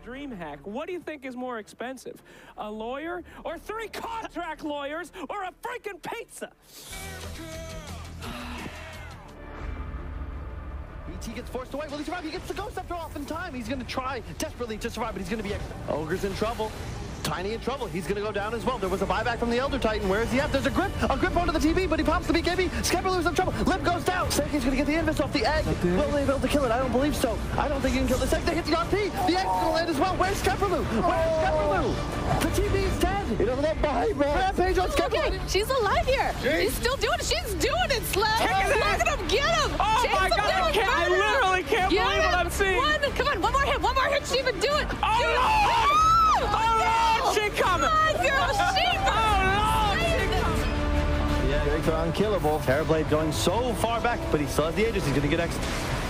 DreamHack, what do you think is more expensive? A lawyer, or 3 contract lawyers, or a freaking pizza? ET gets forced away. Will he survive? He gets the Ghost Scepter off in time. He's going to try desperately to survive, but he's going to be... Ogre's in trouble. Tiny in trouble. He's going to go down as well. There was a buyback from the Elder Titan. Where is he at? There's a grip onto the TV, but he pops the BKB. Skepperlu's in trouble. Lip goes down. Seki's going to get the invis off the egg. Will they be able to kill it? I don't believe so. I don't think he can kill the Sek. They hit the RP. The egg's going to land as well. Where's Skepperlu? Where's Skepperlu? The TV is dead. He doesn't have buyback. Rampage on Skepperlu. Okay, she's alive here. She's still doing it. She's doing it, Sled. Look at him. Get him. Oh my God. I literally can't believe what I'm seeing. Come on. One more hit. One more hit. Shiva, do it. Oh, do no. It. Oh, no. She coming. Come on, girl. Shiva. Oh, no. She coming. Yeah, Drake's are unkillable. Terrorblade going so far back, but he still has the Aegis. He's going to get X.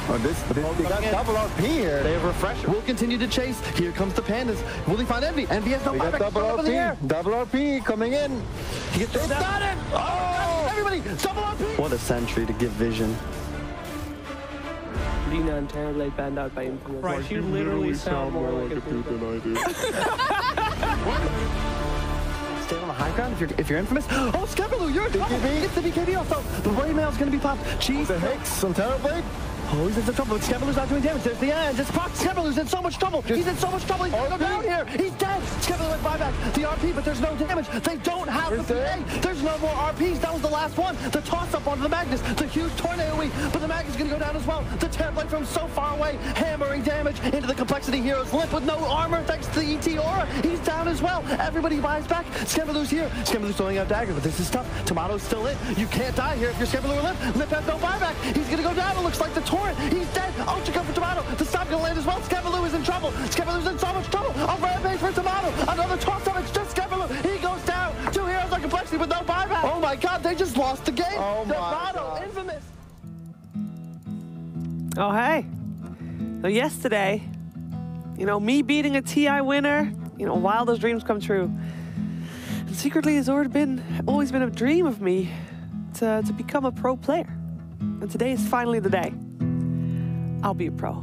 Oh, they got double RP here. They have Refresher. We'll continue to chase. Here comes the Pandas. Will he find Envy? Envy has no buyback. Double RP. Double RP coming in. He gets it. Got it. Oh! Everybody, double RP. What a sentry to give vision. Lina and Terrorblade banned out by Infamous. Right, you literally sound more like a dude than I do. Stay on the high ground if you're Infamous. Oh, Skepperlu, you're in trouble. It's the BKB off though. The Waymail's going to be popped. Jeez. The Hex on Terrorblade. Oh, he's in some trouble. Skepperlu's not doing damage. There's the end. It's popped. Skepperlu's in so much trouble. He's in so much trouble. He's going to go down here. He's dead. Skepperlu went buyback. The RP, but there's no damage. They don't have the PA. There's no more RPs. That was the last one. The toss-up onto the Magnus. The huge tornado week. But the Magnus is going to go down as well. The Terrorblade from so far away, hammering damage into the Complexity heroes. Limp with no armor thanks to the ET aura. He's down as well. Everybody buys back. Skepperlu's here. Skepperlu's throwing out dagger, but this is tough. Tomato's still in. You can't die here if you're Skepperlu or Limp. Limp has no buyback. He's going to go down. It looks like the torrent. He's dead. Ultra come for Tomato. The stop going to land as well. Skepperlu is in trouble. Skepperlu's in so much trouble. A rampage for Tomato. Another toss-up. It's just Skepperlu. He goes down. 2 heroes on Complexity with no buyback. Oh my God, they just lost the game. Oh my Tomato, God. Infamous. Oh, hey. So yesterday, you know, me beating a TI winner, you know, wildest dreams come true. And secretly, it's always been a dream of me to become a pro player. And today is finally the day. I'll be a pro.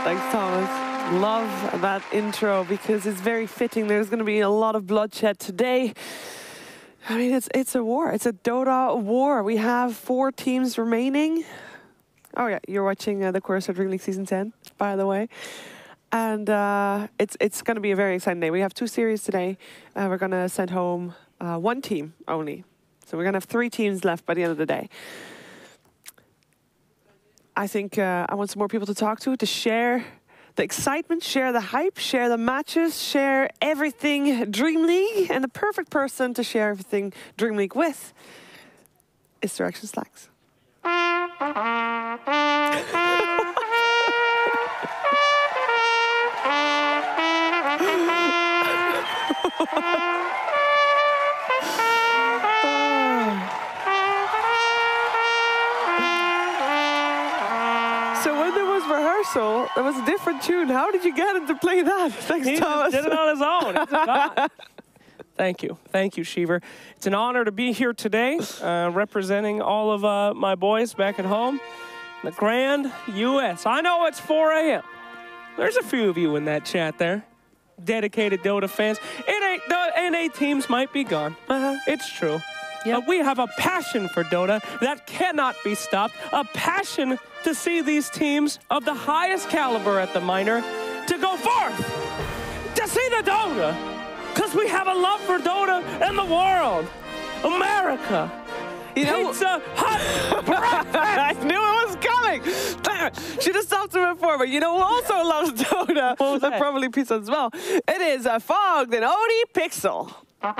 Thanks, Thomas. Love that intro because it's very fitting. There's going to be a lot of bloodshed today. I mean, it's a war. It's a Dota war. We have 4 teams remaining. Oh yeah, you're watching the CORSAIR DreamLeague Season 10, by the way. And it's going to be a very exciting day. We have 2 series today. We're going to send home 1 team only. So we're going to have 3 teams left by the end of the day. I think I want some more people to talk to share the excitement, share the hype, share the matches, share everything DreamLeague. And the perfect person to share everything DreamLeague with is Direction Slacks. So when there was rehearsal, there was a different tune. How did you get him to play that? Thanks, Thomas. He did it on his own. It's a god. Thank you. Thank you, Shiver. It's an honor to be here today, representing all of my boys back at home, the Grand US. I know it's 4 a.m. There's a few of you in that chat there. dedicated Dota fans. The NA teams might be gone. It's true. But we have a passion for Dota that cannot be stopped. A passion to see these teams of the highest caliber at the minor to go forth, to see the Dota. Because we have a love for Dota and the world. America. Pizza Hut breakfast. I knew it was coming. Damn it. Should have stopped him before, but you know who also loves Dota? What was that? Probably pizza as well. It is Fogged and Odie Pixel. Oh,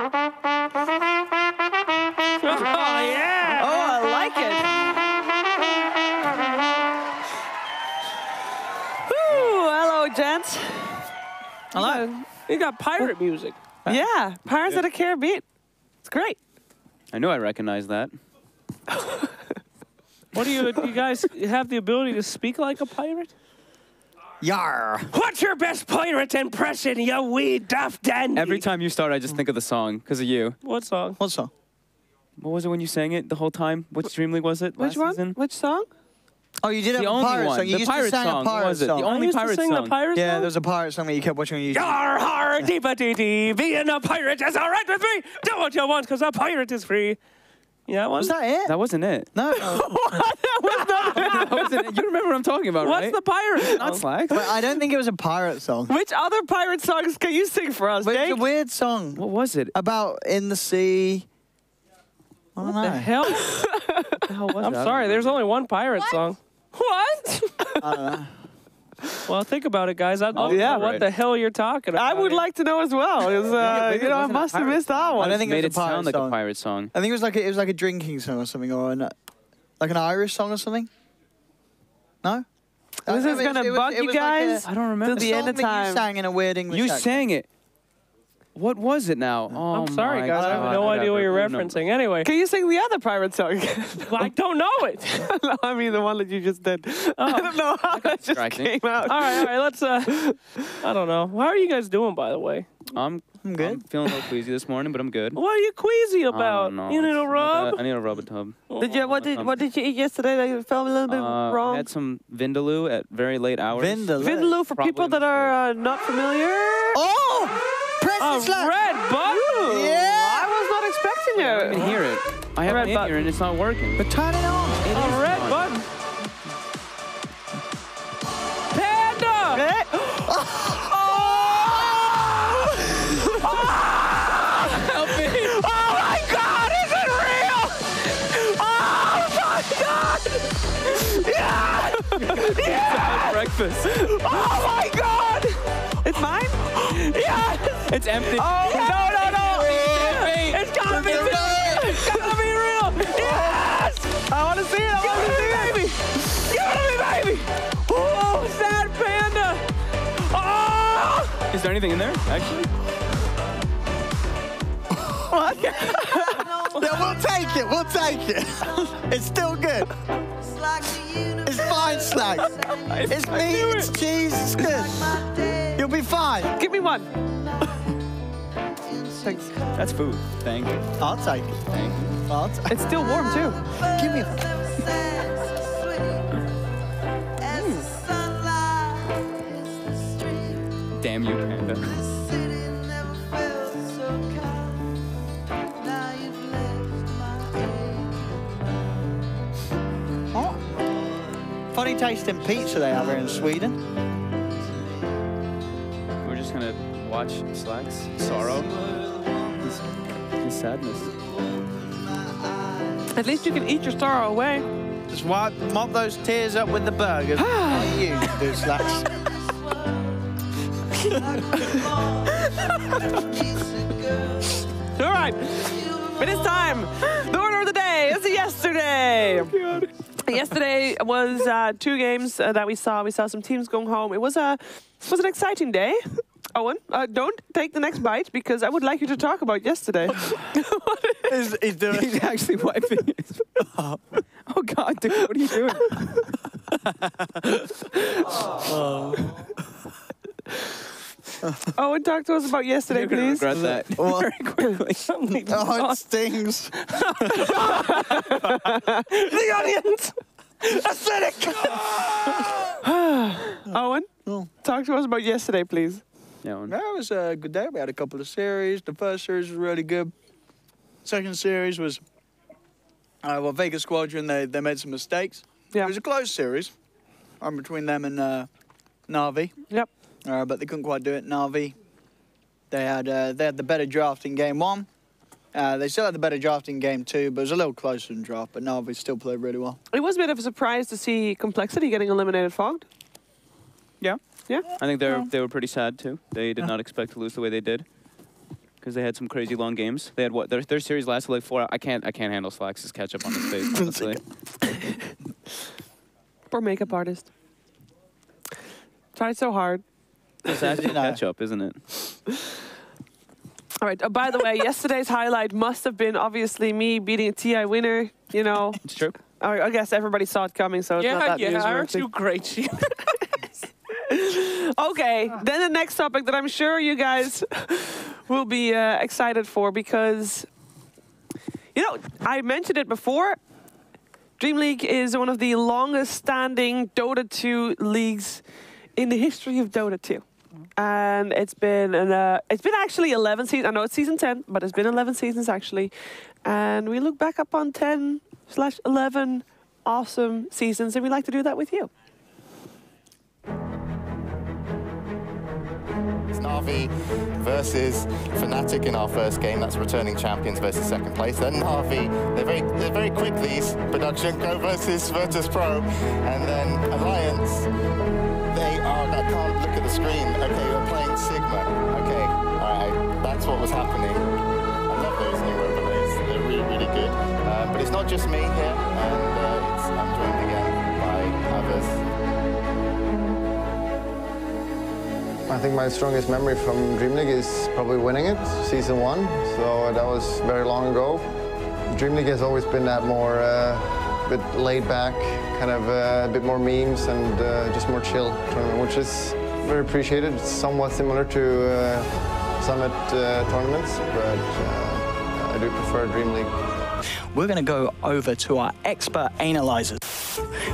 yeah. Oh, I like it. Woo, hello, gents. Hello. You got pirate music. Yeah, Pirates of the Caribbean. It's great. I knew I recognized that. What do you guys have the ability to speak like a pirate? Yar. What's your best pirate impression, you wee daft dandy? Every time you start, I just think of the song because of you. What song? What song? What was it when you sang it the whole time? Which DreamLeague was it? Which last one? Season? Which song? Oh, you did have The a only pirate one. song. You The used pirate to sing song. a pirate What was it? song. The only I used pirate to sing song. the pirate Yeah, song? there was a pirate song that you kept watching on YouTube. Yar har deepa dee dee, being a pirate is all right with me. Do what you want, because a pirate is free. Yeah, that one? Was that it? That wasn't it. No. That wasn't it. You remember what I'm talking about, What's right? the pirate? Not Slacks. But I don't think it was a pirate song. Which other pirate songs can you sing for us, But it's a Jake? weird song What was it? about in the sea. I don't know. The hell? What the hell was I'm it? I don't sorry, there's remember. only one pirate song. What? I don't know. Well, think about it, guys. I'd love to yeah, know what right. the hell you're talking about. I would here. like to know as well. 'Cause, maybe you it know, I wasn't a must have pirate missed that I one. don't think Made it it was a pirate sound like song. a pirate song. I think it was like a drinking song or something, or like an Irish song or something. No. This is gonna bug you guys I don't remember. till the end of You time. sang in a weird English You accent. sang it. What was it now? Oh, I'm sorry, my guys. I have God. no idea what you're Whatever. referencing. Anyway, Can you sing the other pirate song? I don't know it. No, I mean the one that you just did. I don't know how that just distracting. came out. All right. Let's. I don't know. How are you guys doing, by the way? I'm good. I'm feeling a little queasy this morning, but I'm good. What are you queasy I about? don't know. You need a rub? I need a rub a tub. Did you? What did you eat yesterday that you felt a little bit I wrong? had some vindaloo at very late hours. Vindaloo for Probably people that are not familiar. Oh! Press A the slap. red button. Yeah! I was not expecting I it. can hear it. I have red it in button. here and it's not working. But turn it on. A red on. button. Panda. Eh? Help me! Oh my God! Is it real? Oh my God! Yeah! Yeah! Breakfast. Oh my God! It's mine? Yes! It's empty. Oh no! It's gotta be real! It's gotta be real! Yes! I want to see it. I want to see it. Baby! Give it to me, baby! Oh, sad panda! Oh! Is there anything in there, actually? What? Yeah, we'll take it. We'll take it. It's still good. It's fine, Slacks. It's meat, it's cheese, it's good. You'll be fine. Give me one. Thanks. That's food. Thank you. I'll take it. Thank you. I'll take It's still warm too. it. Give me one. Damn you, Panda. Oh. Funny tasting pizza they have here in Sweden. We're just gonna watch Slacks' sorrow. His sadness. At least you can eat your sorrow away. Just mop those tears up with the burgers. Like you do, Slacks. All right. It is time. The order of the day is yesterday. Yesterday was 2 games that we saw. We saw some teams going home. It was an exciting day. Owen, don't take the next bite because I would like you to talk about yesterday. He's actually wiping his. Oh God, dude, what are you doing? Owen, talk to us about yesterday, You're gonna please. regret that Well, very quickly. oh, it stings. The onions! Acidic! Owen, talk to us about yesterday, please. Yeah, it was a good day. We had a couple of series. The first series was really good. Second series was, well, Vegas Squadron, they made some mistakes. Yeah. It was a close series between them and Na'Vi. Yep. But they couldn't quite do it. Na'Vi, they had the better draft in game 1. They still had the better draft in game 2, but it was a little closer in draft. But Na'Vi still played really well. It was a bit of a surprise to see Complexity getting eliminated fogged. Yeah. Yeah. I think they were pretty sad too. They did not expect to lose the way they did, because they had some crazy long games. They had what their series lasted like 4 hours. I can't handle Slax's catch up on his face, honestly. Poor makeup artist. Tried so hard. It's actually catch up, isn't it? All right. By the way, yesterday's highlight must have been obviously me beating a TI winner. You know. It's true. I guess everybody saw it coming, so it's not that newsworthy. Aren't you great, Sheila? Okay, then the next topic that I'm sure you guys will be excited for, because, you know, I mentioned it before. DreamLeague is one of the longest-standing Dota 2 leagues in the history of Dota 2. And it's been actually 11 seasons. I know it's season 10, but it's been 11 seasons actually. And we look back upon 10/11 awesome seasons, and we like to do that with you. It's Na'Vi versus Fnatic in our first game. That's returning champions versus second place. Then Na'Vi, they're very quick, these. Production Go versus Virtus Pro. And then Alliance, I can't look at the screen. Okay, we're playing Sigma. Okay, all right, that's what was happening. I love those new overlays. They're really, really good. But it's not just me here, and I'm joined again by others. I think my strongest memory from DreamLeague is probably winning it, season 1. So that was very long ago. DreamLeague has always been that more bit laid back, kind of a bit more memes and just more chill tournament, which is very appreciated. It's somewhat similar to Summit tournaments, but I do prefer DreamLeague. We're going to go over to our expert analyzers.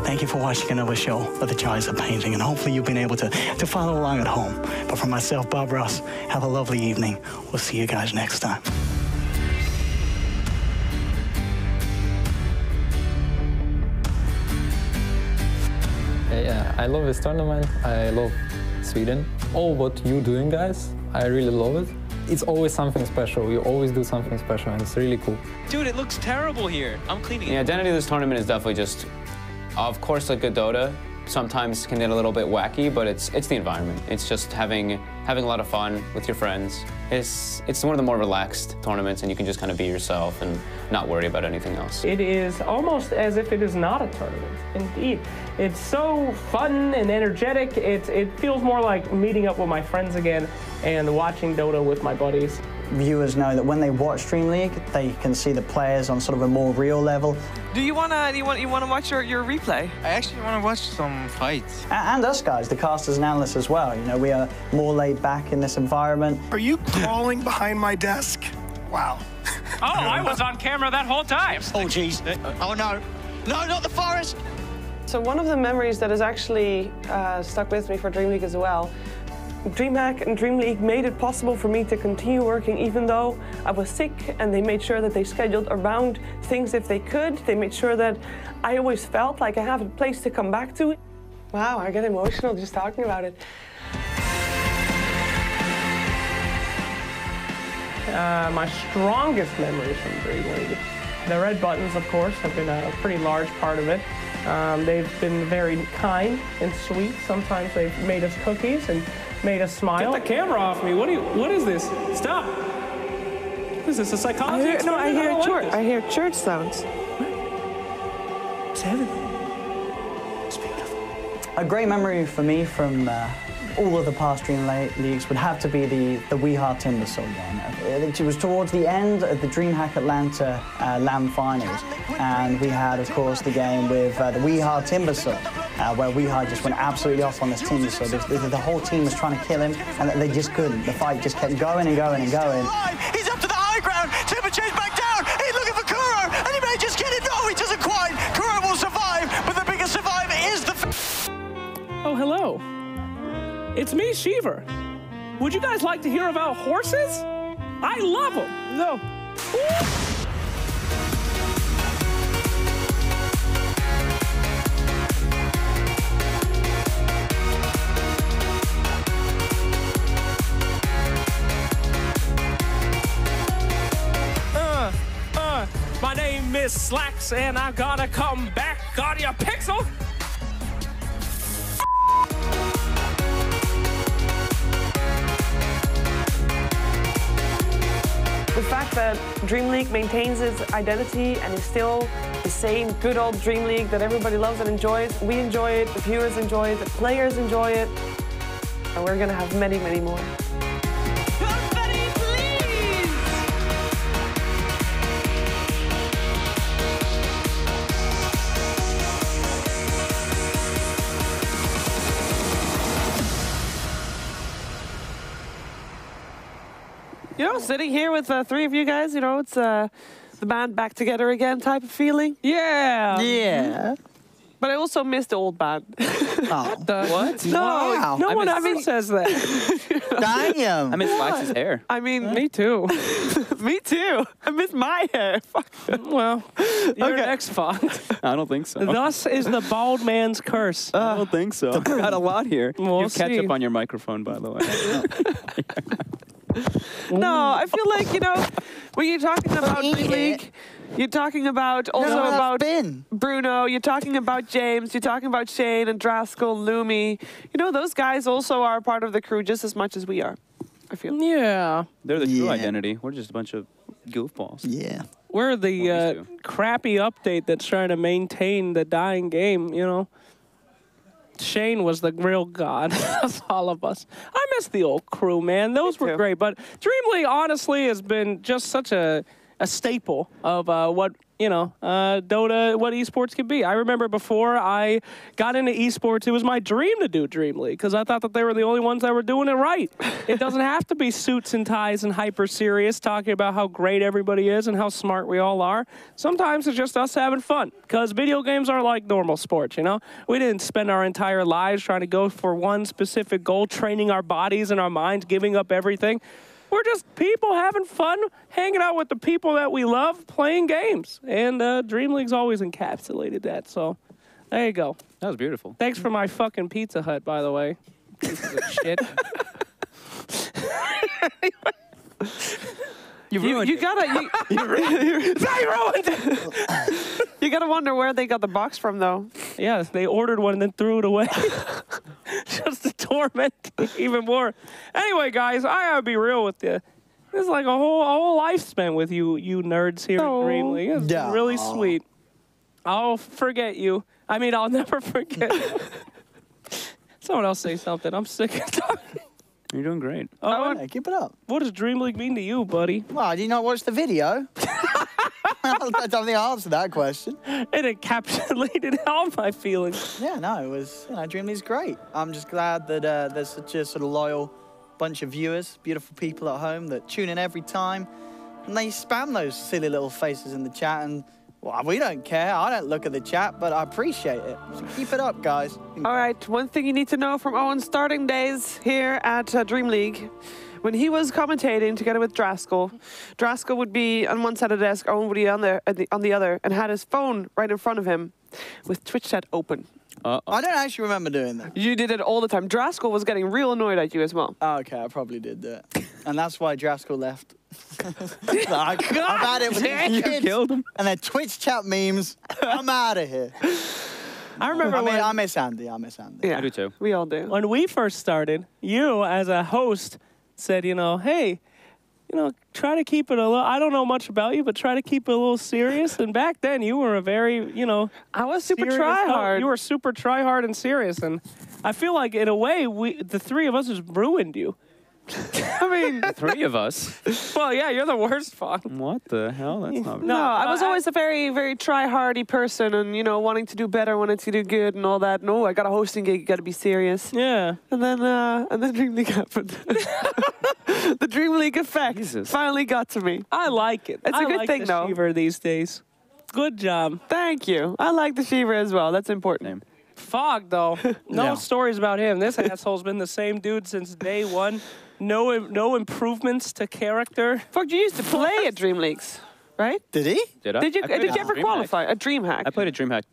Thank you for watching another show of the Joys of Painting, and hopefully you've been able to follow along at home. But for myself, Bob Ross, have a lovely evening. We'll see you guys next time. Yeah, I love this tournament. I love Sweden. All what you're doing, guys, I really love it. It's always something special. You always do something special, and it's really cool. Dude, it looks terrible here. I'm cleaning it. The identity of this tournament is definitely just, of course, like good Dota. Sometimes can get a little bit wacky, but it's the environment. It's just having a lot of fun with your friends. It's one of the more relaxed tournaments, and you can just kind of be yourself and not worry about anything else. It is almost as if it is not a tournament. Indeed. It's so fun and energetic. It feels more like meeting up with my friends again and watching Dota with my buddies. Viewers know that when they watch DreamLeague, they can see the players on sort of a more real level. Do you wanna watch your replay? I actually want to watch some fights. And us guys, the casters and analysts as well. You know, we are more laid back in this environment. Are you crawling behind my desk? Wow. Oh, I was on camera that whole time. Oh, jeez. Oh, no. No, not the forest. So one of the memories that has actually stuck with me for DreamLeague as well, DreamHack and DreamLeague made it possible for me to continue working even though I was sick, and they made sure that they scheduled around things if they could. They made sure that I always felt like I have a place to come back to. Wow, I get emotional just talking about it. My strongest memories from DreamLeague. The red buttons, of course, have been a pretty large part of it. They've been very kind and sweet. Sometimes they've made us cookies and made us smile. Get the camera off me. What is this? Stop. What is this, a psychology experiment? I hear church sounds. It's heaven. It's beautiful. A great memory for me from all of the past DreamLeagues would have to be the Weehar Timbersaw one. It was towards the end of the DreamHack Atlanta LAN finals, and we had, of course, the game with the Weehar Timbersaw, where Weehar just went absolutely off on this Timbersaw. The whole team was trying to kill him, and they just couldn't. The fight just kept going and going and going. He's up to the high ground. Timbersaw back down. He's looking for Kuro, and he may just get it. No, he doesn't quite. Kuro will survive, but the biggest survivor is the... Oh, hello. It's me, Shiver. Would you guys like to hear about horses? I love them. No. My name is Slacks, and I'm gonna come back on your pixel. The fact that DreamLeague maintains its identity and is still the same good old DreamLeague that everybody loves and enjoys. We enjoy it, the viewers enjoy it, the players enjoy it, and we're gonna have many, many more. You know, sitting here with three of you guys, you know, it's the band back together again type of feeling. Yeah. Yeah. But I also miss the old band. Oh. What? No, Wow. no one ever says that. Damn. I miss Slax's hair. I mean, Me too. me too. I miss my hair. Fuck. Well, you're next, Fox. I don't think so. Thus is the bald man's curse. I don't think so. Got a lot here. We'll You have see. ketchup on your microphone, by the way. No, I feel like, you know, when you're talking about DreamLeague, you're talking about also about Bruno, you're talking about James, you're talking about Shane and Draskell, Lumi. You know, those guys also are part of the crew just as much as we are, I feel. Yeah. They're the true identity. We're just a bunch of goofballs. Yeah. We're the crappy update that's trying to maintain the dying game, you know. Shane was the real god of all of us. I miss the old crew, man. Those were great. But DreamLeague, honestly, has been just such a staple of what, you know, Dota, what esports could be. I remember before I got into esports, it was my dream to do DreamLeague because I thought that they were the only ones that were doing it right. It doesn't have to be suits and ties and hyper serious talking about how great everybody is and how smart we all are. Sometimes it's just us having fun because video games are like normal sports, you know? We didn't spend our entire lives trying to go for one specific goal, training our bodies and our minds, giving up everything. We're just people having fun, hanging out with the people that we love, playing games. And DreamLeague's always encapsulated that, so there you go. That was beautiful. Thanks for my fucking Pizza Hut, by the way. Pieces of shit. You ruined it. You ruined it. You gotta wonder where they got the box from, though. Yeah, they ordered one and then threw it away. Just to torment even more. Anyway, guys, I gotta be real with you. This is like a whole life spent with you nerds here at DreamLeague. It's been really sweet. I'll forget you. I mean, I'll never forget. Someone else say something. I'm sick of talking. You're doing great. Oh, yeah, keep it up. What does DreamLeague mean to you, buddy? Well, did you not watch the video? I don't think I answered that question. It encapsulated all my feelings. Yeah, no, it was, you know, DreamLeague's great. I'm just glad that there's such a sort of loyal bunch of viewers, beautiful people at home that tune in every time. And they spam those silly little faces in the chat and, well, we don't care. I don't look at the chat, but I appreciate it. So keep it up, guys. All right, one thing you need to know from Owen's starting days here at DreamLeague. When he was commentating together with Draskell, Draskell would be on one side of the desk, Owen would be on the other, and had his phone right in front of him with Twitch chat open. I don't actually remember doing that. You did it all the time. Draskell was getting real annoyed at you as well. Oh, okay, I probably did that. And that's why Draskell left. I've had it with these kids killed him. and their Twitch chat memes. I'm out of here. I remember I miss Andy. I miss Andy. Yeah, I do too. We all do. When we first started, you as a host said, you know, hey, you know, try to keep it a little, I don't know much about you, but try to keep it a little serious. And back then you were a very, you know, I was super serious try-hard. You were super try-hard and serious. And I feel like in a way, the three of us just ruined you. I mean, The three of us. well, yeah, you're the worst, Fox. What the hell? That's not. No, I was always a very, very try-hardy person and, you know, wanting to do better, wanting to do good and all that. No, I got a hosting gig, got to be serious. Yeah. And then DreamLeague happened. The DreamLeague effect finally got to me. I like it. It's a good like thing, the though. Shiver these days. Good job. Thank you. I like the Shiva as well. That's important. Fog, though. No stories about him. This asshole's been the same dude since day one. No improvements to character. Fog, you used to play at DreamLeagues, right? Did he? Did I? Did you ever qualify at DreamHack? I played at DreamHack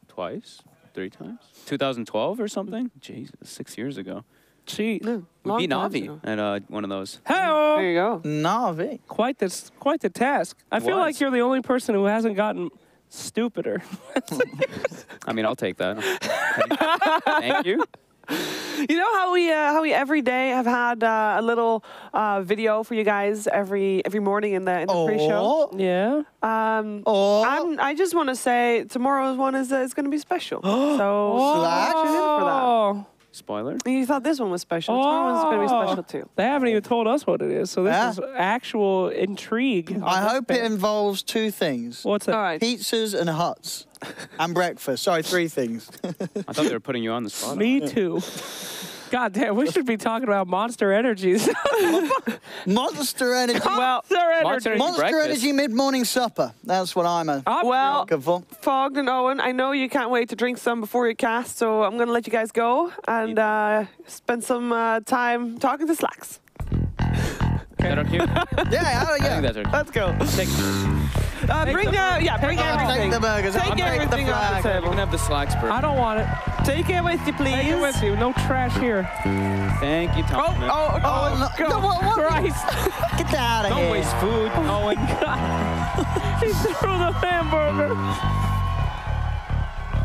twice, 3 times. 2012 or something? Jesus, 6 years ago. Gee, we beat Navi at one of those. Hey, there you go. Navi. Quite the task. I feel like you're the only person who hasn't gotten stupider. I mean, I'll take that. Thank you. You know how we every day have had a little video for you guys every morning in the pre-show. Yeah. I just want to say tomorrow's one is going to be special. So tune in for that. Spoiler. You thought this one was special. Tomorrow one's going to be special too. They haven't even told us what it is, so this is actual intrigue. I hope it involves 2 things. What's that? All right. Pizzas and huts. And breakfast. Sorry, 3 things. I thought they were putting you on the spot. Me too. God damn, we should be talking about Monster Energies. Monster Energy. Monster Energy mid-morning supper. That's what I'm looking for. Fogg and Owen, I know you can't wait to drink some before your cast, so I'm going to let you guys go and spend some time talking to Slacks. Is that okay? Yeah. I think that's okay. Let's go. Bring everything. Take the burgers. Take everything off the table. You can have the Slacks burger. I don't want it. Take it with you, please. Take it with you. No trash here. Thank you, Tom. Oh, Christ. Get out of here. Don't waste food. Oh, my God. He threw the hamburger.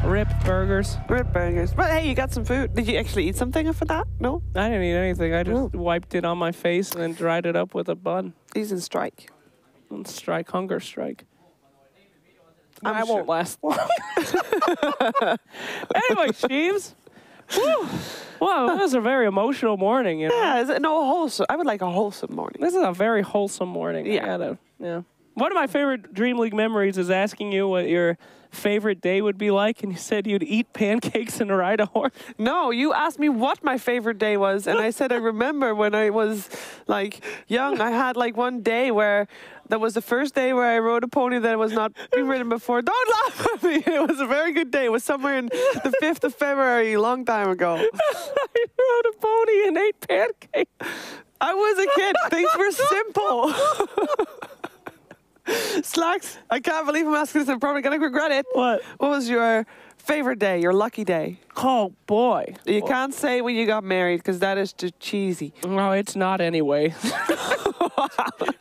Rip burgers. Rip burgers. But hey, you got some food. Did you actually eat something for that? No? I didn't eat anything. I just wiped it on my face and then dried it up with a bun. He's in strike. Hunger strike. I won't last long. Anyway, Sheaves. Wow, that was a very emotional morning. You know? Yeah, is it wholesome? I would like a wholesome morning. This is a very wholesome morning. Yeah. One of my favorite DreamLeague memories is asking you what your favorite day would be like, and you said you'd eat pancakes and ride a horse. No, you asked me what my favorite day was, and I said I remember when I was like young, I had like one day where that was the first day where I rode a pony that was not been ridden before. Don't laugh at me. It was a very good day. It was somewhere in the 5th of February, a long time ago. I rode a pony and ate pancakes. I was a kid. Things were simple. Slacks, I can't believe I'm asking this. I'm probably going to regret it. What? What was your favorite day, your lucky day? Oh, boy. You can't say when you got married because that is too cheesy. No, it's not anyway.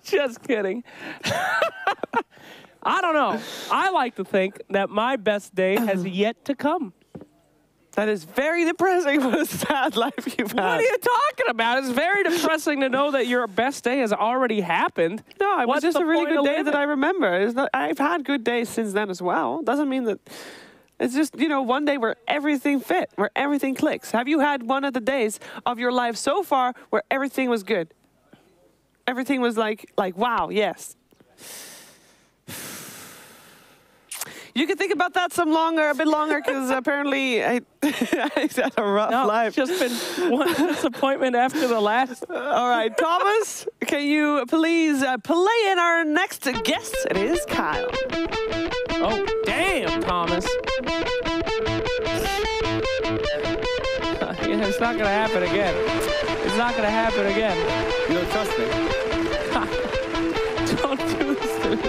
Just kidding. I don't know. I like to think that my best day has yet to come. That is very depressing. What a sad life you've had. What are you talking about? It's very depressing to know that your best day has already happened. No, it was just a really good day that I remember. It's not, I've had good days since then as well. Doesn't mean that... It's just, one day where everything fit, where everything clicks. Have you had one of the days of your life so far where everything was good? Everything was like wow, yes. You can think about that a bit longer, because apparently I had a rough life. It's just been one disappointment after the last. All right, Thomas, can you please play in our next guest? It is Kyle. Oh, damn, Thomas. It's not going to happen again. It's not going to happen again. You don't trust me? Don't do this to me.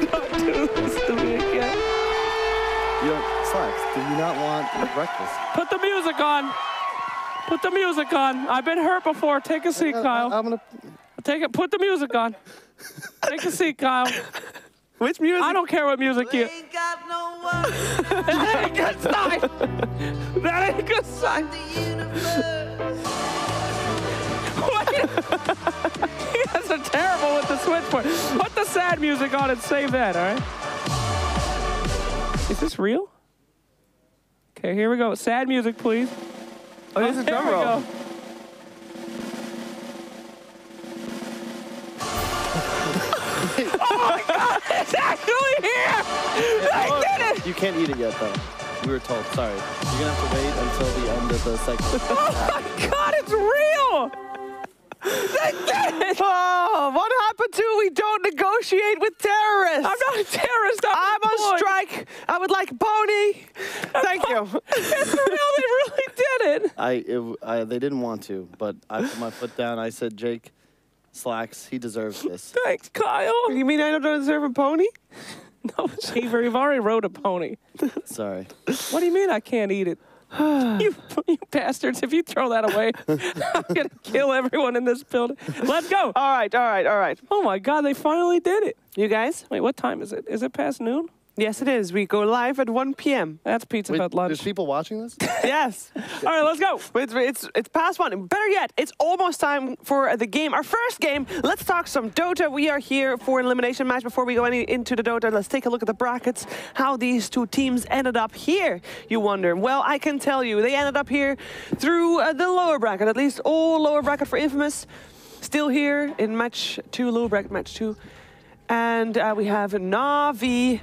Don't do this to me again. Slacks, do you not want breakfast? Put the music on. Put the music on. I've been hurt before. Take a seat, Kyle. I'm gonna take it. Put the music on. Take a seat, Kyle. Which music? I don't care what music you. That ain't good sign. That ain't good sign. You guys are terrible with the switchboard. Put the sad music on and save that, all right? Is this real? Okay, here we go. Sad music, please. Oh, there's a drum roll. Oh my God, it's actually here! I did it! You can't eat it yet, though. We were told. Sorry. You're gonna have to wait until the end of the segment. Oh my God, it's real! They did it! Oh, what happened to we don't negotiate with terrorists? I'm not a terrorist. I'm on strike. I would like a pony. Thank you. It's real, they really did it. They didn't want to, but I put my foot down. I said, Jake, Slacks, he deserves this. Thanks, Kyle. You mean I don't deserve a pony? No, Cheever, you've already rode a pony. Sorry. What do you mean I can't eat it? you bastards, if you throw that away, I'm going to kill everyone in this building. Let's go. All right. Oh, my God, they finally did it. You guys? Wait, what time is it? Is it past noon? Yes, it is. We go live at 1 p.m. That's Pizza Hut lunch. There's people watching this? Yes. All right, let's go. It's past 1. Better yet, it's almost time for the game. Our first game. Let's talk some Dota. We are here for an elimination match. Before we go into the Dota, let's take a look at the brackets. How these two teams ended up here, you wonder. Well, I can tell you, they ended up here through the lower bracket. At least all lower bracket for Infamous. Still here in match 2, lower bracket match 2. And we have Na'Vi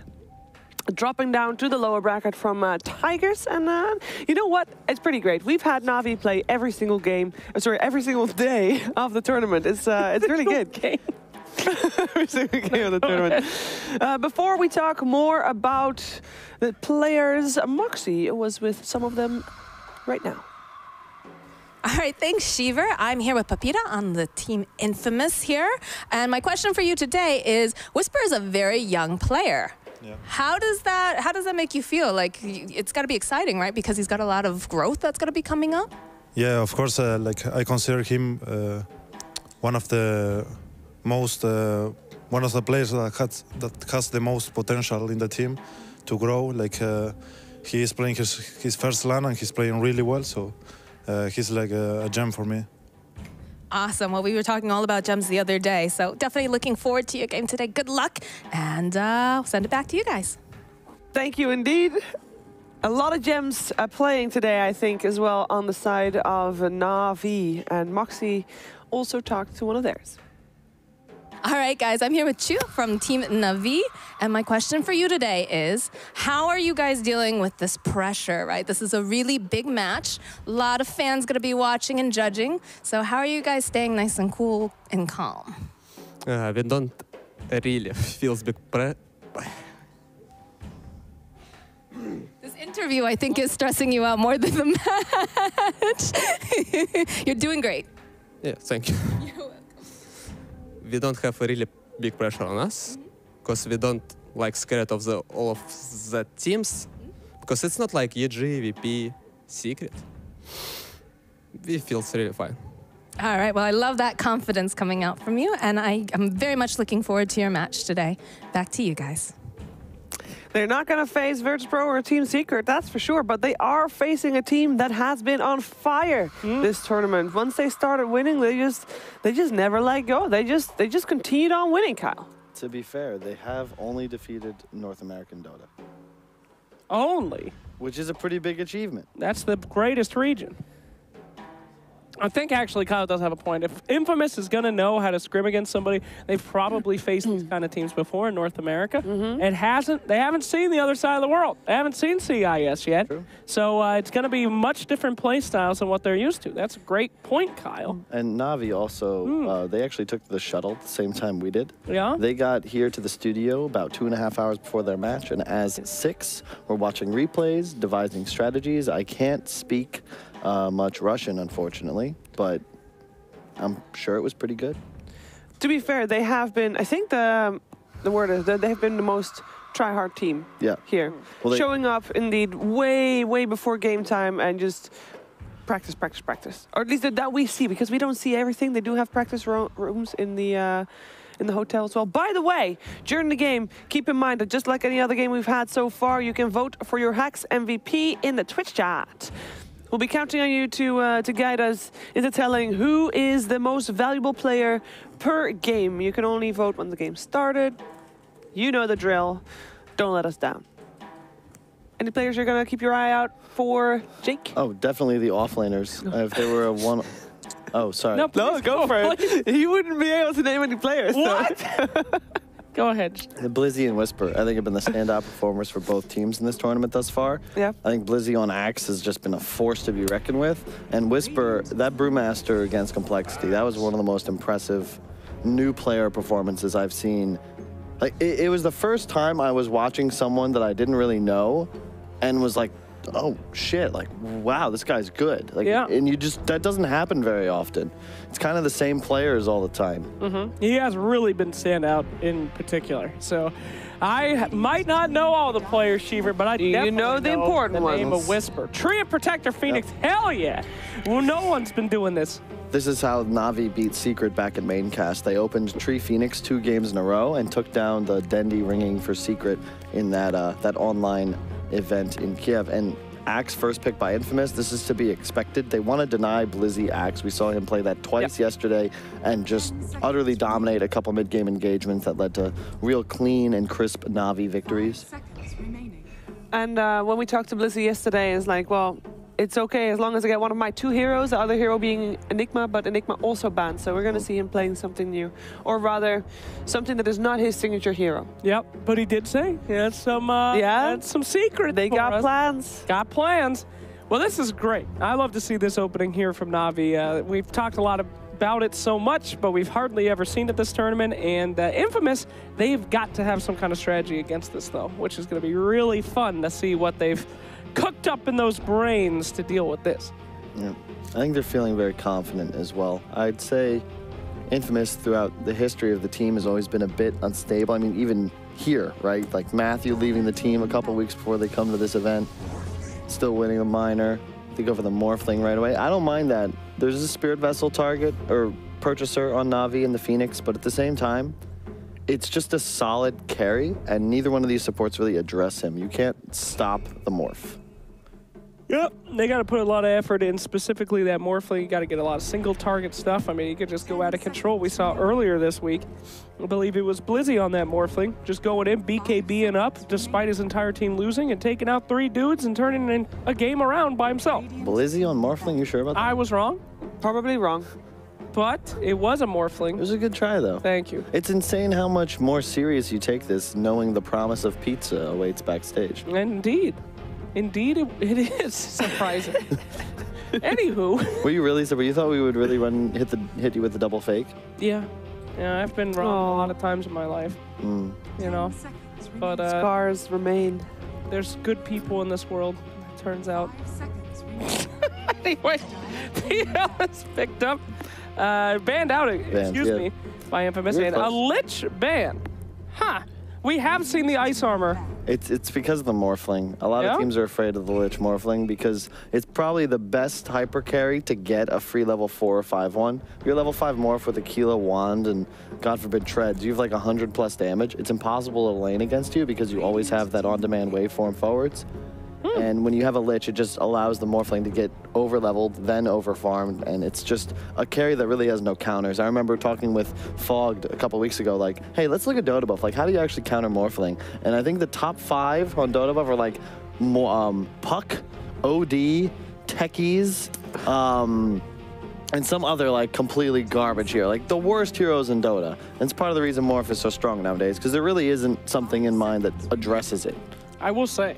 dropping down to the lower bracket from Tigers. And you know what? It's pretty great. We've had Na'Vi play every single game, every single day of the tournament. It's really good. Every single game of the tournament. Before we talk more about the players, Moxie was with some of them right now. All right, thanks, Shiver. I'm here with Papita on the team Infamous here. And my question for you today is, Whisper is a very young player. Yeah. How does that make you feel? Like, it's got to be exciting, right? Because he's got a lot of growth that's going to be coming up. Yeah, of course. Like I consider him one of the players that has the most potential in the team to grow. Like he is playing his first LAN and he's playing really well. So he's like a gem for me. Awesome. Well, we were talking all about gems the other day, so definitely looking forward to your game today. Good luck, and I'll send it back to you guys. Thank you indeed. A lot of gems playing today, I think, as well on the side of Na'Vi, and Moxie also talked to one of theirs. All right, guys, I'm here with Chu from Team Na'Vi, and my question for you today is, how are you guys dealing with this pressure, right? This is a really big match. A lot of fans going to be watching and judging. So how are you guys staying nice and cool and calm? We don't really feel big pressure. This interview, I think, is stressing you out more than the match. You're doing great. Yeah, thank you. We don't have a really big pressure on us because we don't like scared of all of the teams because it's not like EG, VP, Secret. We feel really fine. All right, well, I love that confidence coming out from you, and I'm very much looking forward to your match today. Back to you guys. They're not going to face Virtus.pro or Team Secret, that's for sure, but they are facing a team that has been on fire this tournament. Once they started winning, they just never let go. They just continued on winning, Kyle. To be fair, they have only defeated North American Dota. Only? Which is a pretty big achievement. That's the greatest region. I think actually Kyle does have a point. If Infamous is going to know how to scrim against somebody, they've probably faced these kind of teams before in North America. They haven't seen the other side of the world. They haven't seen CIS yet. True. So it's going to be much different play styles than what they're used to. That's a great point, Kyle. And Na'Vi also, they actually took the shuttle at the same time we did. Yeah? They got here to the studio about 2.5 hours before their match, and as 6, we're watching replays, devising strategies. I can't speak much Russian, unfortunately, but I'm sure it was pretty good. To be fair, they have been, I think the word is that they have been the most try-hard team here. Well, showing up, indeed, way before game time and just practice. Or at least that we see, because we don't see everything. They do have practice rooms in the hotel as well. By the way, during the game, keep in mind that just like any other game we've had so far, you can vote for your Hacks MVP in the Twitch chat. We'll be counting on you to guide us into telling who is the most valuable player per game. You can only vote when the game started. You know the drill. Don't let us down. Any players you're going to keep your eye out for, Jake? Oh, definitely the offlaners. If they were a one... Oh, sorry. No, go for it. He wouldn't be able to name any players. What? So. Go ahead. Blizzy and Whisper, I think, have been the standout performers for both teams in this tournament thus far. Yeah. I think Blizzy on Axe has just been a force to be reckoned with. And Whisper, that Brewmaster against Complexity, that was one of the most impressive new player performances I've seen Like, it was the first time I was watching someone that I didn't really know and was like, oh, shit, like, wow, this guy's good. Like, yeah. And that doesn't happen very often. It's kind of the same players all the time. Mm-hmm. He has really been standout in particular. So I might not know all the players, Sheaver, but I definitely know the important ones. The name of Whisper. Tree of Protector Phoenix, hell yeah. Well, no one's been doing this. This is how Na'Vi beat Secret back at Maincast. They opened Tree Phoenix 2 games in a row and took down the Dendy ringing for Secret in that online event in Kiev. And Axe first pick by Infamous. This is to be expected. They want to deny Blizzy Axe. We saw him play that twice yesterday and just utterly dominate a couple mid-game engagements that led to real clean and crisp Na'Vi victories. And when we talked to Blizzy yesterday, it's like, well, it's okay as long as I get one of my 2 heroes, the other hero being Enigma, but Enigma also banned, so we're going to see him playing something new. Or rather, something that is not his signature hero. Yep, but he did say he had some secrets. They got plans. Got plans. Well, this is great. I love to see this opening here from Na'Vi. We've talked a lot about it so much, but we've hardly ever seen it this tournament. And Infamous, they've got to have some kind of strategy against this, though, which is going to be really fun to see what they've cooked up in those brains to deal with this. Yeah, I think they're feeling very confident as well. I'd say Infamous throughout the history of the team has always been a bit unstable. I mean, even here, right? Like Matthew leaving the team a couple weeks before they come to this event, still winning a minor. They go for the Morphling right away. I don't mind that. There's a Spirit Vessel target or purchaser on Na'Vi and the Phoenix, but at the same time, it's just a solid carry, and neither one of these supports really address him. You can't stop the Morph. Yep, they got to put a lot of effort in, specifically that Morphling. You got to get a lot of single target stuff. I mean, you could just go out of control. We saw earlier this week, I believe it was Blizzy on that Morphling, just going in, BKBing up, despite his entire team losing and taking out 3 dudes and turning in a game around by himself. Blizzy on Morphling, you sure about that? I was wrong. Probably wrong. But it was a Morphling. It was a good try, though. Thank you. It's insane how much more serious you take this, knowing the promise of pizza awaits backstage. Indeed. Indeed, it is surprising. Anywho. Were you really surprised? You thought we would really hit you with the double fake? Yeah. Yeah, I've been wrong a lot of times in my life. You know. But scars remain. There's good people in this world, it turns out. Anyway, the is picked up. Banned out, excuse me, by Infamous. And a Lich ban. Huh. We have seen the ice armor. It's because of the Morphling. A lot of teams are afraid of the Lich Morphling because it's probably the best hyper carry to get a free level 4 or 5-1. If you're level 5 Morph with a Kilo Wand and, God forbid, Treads, you have like 100 plus damage. It's impossible to lane against you because you always have that on-demand waveform forwards. And when you have a Lich, it just allows the Morphling to get over-leveled, then over-farmed, and it's just a carry that really has no counters. I remember talking with Fogged a couple weeks ago, like, hey, let's look at Dota Buff. Like, how do you actually counter Morphling? And I think the top 5 on Dota Buff are like Puck, OD, Techies, and some other like completely garbage here, like the worst heroes in Dota. And it's part of the reason Morph is so strong nowadays, because there really isn't something in mind that addresses it. I will say,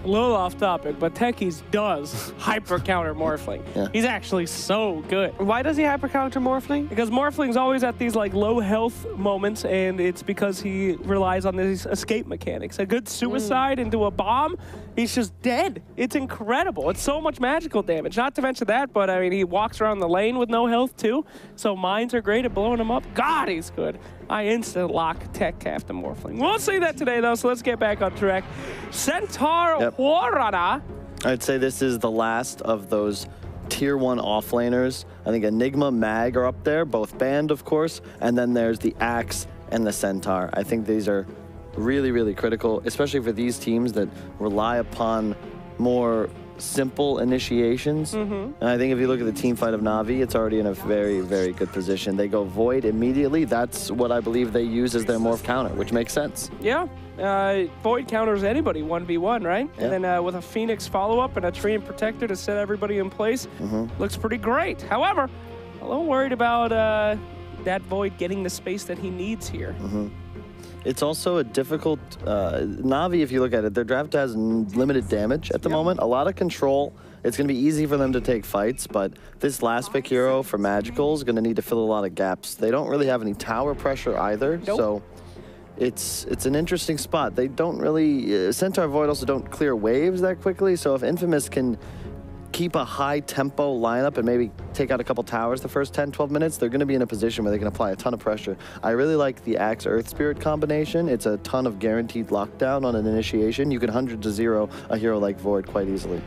a little off topic, but Techies does hyper counter Morphling. Yeah. He's actually so good. Why does he hyper counter Morphling? Because Morphling's always at these like low health moments, and it's because he relies on these escape mechanics. A good suicide into a bomb, he's just dead. It's incredible. It's so much magical damage. Not to mention that, but I mean, he walks around the lane with no health too, so mines are great at blowing him up. God, he's good. I instant lock Tech Captain Morphling. We'll see that today, though, so let's get back on track. Centaur Warana. I'd say this is the last of those tier 1 offlaners. I think Enigma, Mag are up there, both banned, of course, and then there's the Axe and the Centaur. I think these are really, really critical, especially for these teams that rely upon more simple initiations. And I think if you look at the team fight of Na'Vi, it's already in a very, very good position. They go Void immediately. That's what I believe they use as their Morph counter, which makes sense. Yeah. Void counters anybody 1v1, right? Yeah. And then with a Phoenix follow-up and a Tree and Protector to set everybody in place, looks pretty great. However, a little worried about that Void getting the space that he needs here. It's also a difficult, Na'Vi, if you look at it, their draft has limited damage at the moment, a lot of control. It's going to be easy for them to take fights, but this last pick hero for Magical is going to need to fill a lot of gaps. They don't really have any tower pressure either, so it's an interesting spot. They don't really, Centaur Void also don't clear waves that quickly, so if Infamous can keep a high tempo lineup and maybe take out a couple towers the first 10, 12 minutes, they're going to be in a position where they can apply a ton of pressure. I really like the Axe Earth Spirit combination. It's a ton of guaranteed lockdown on an initiation. You can 100-0 a hero like Void quite easily.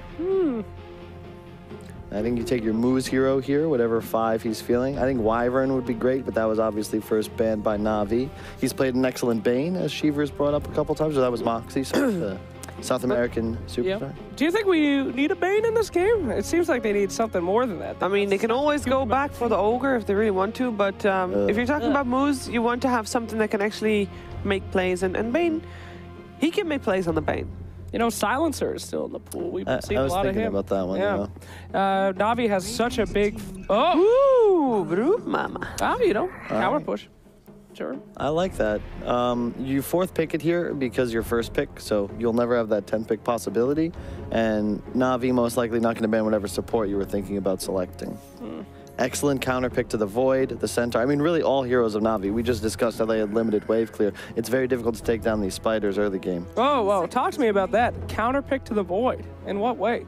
I think you take your Moose hero here, whatever 5 he's feeling. I think Wyvern would be great, but that was obviously first banned by Na'Vi. He's played an excellent Bane, as Sheever's brought up a couple times, or that was Moxie, so South American superstar. Yeah. Do you think we need a Bane in this game? It seems like they need something more than that. I mean, they can always go back for the Ogre if they really want to, but if you're talking about Moose, you want to have something that can actually make plays, and Bane, he can make plays on the Bane. You know, Silencer is still in the pool. We've been seeing a lot of him. I was thinking about that one, yeah. Na'Vi has such a big... Oh! Ooh, bro, mama. You know, power push. Sure. I like that. You 4th pick it here because you're first pick, so you'll never have that 10th pick possibility. And Na'Vi most likely not going to ban whatever support you were thinking about selecting. Excellent counter pick to the Void, the Centaur. I mean, really all heroes of Na'Vi. We just discussed how they had limited wave clear. It's very difficult to take down these spiders early game. Oh, well, talk to me about that. Counter pick to the Void. In what way?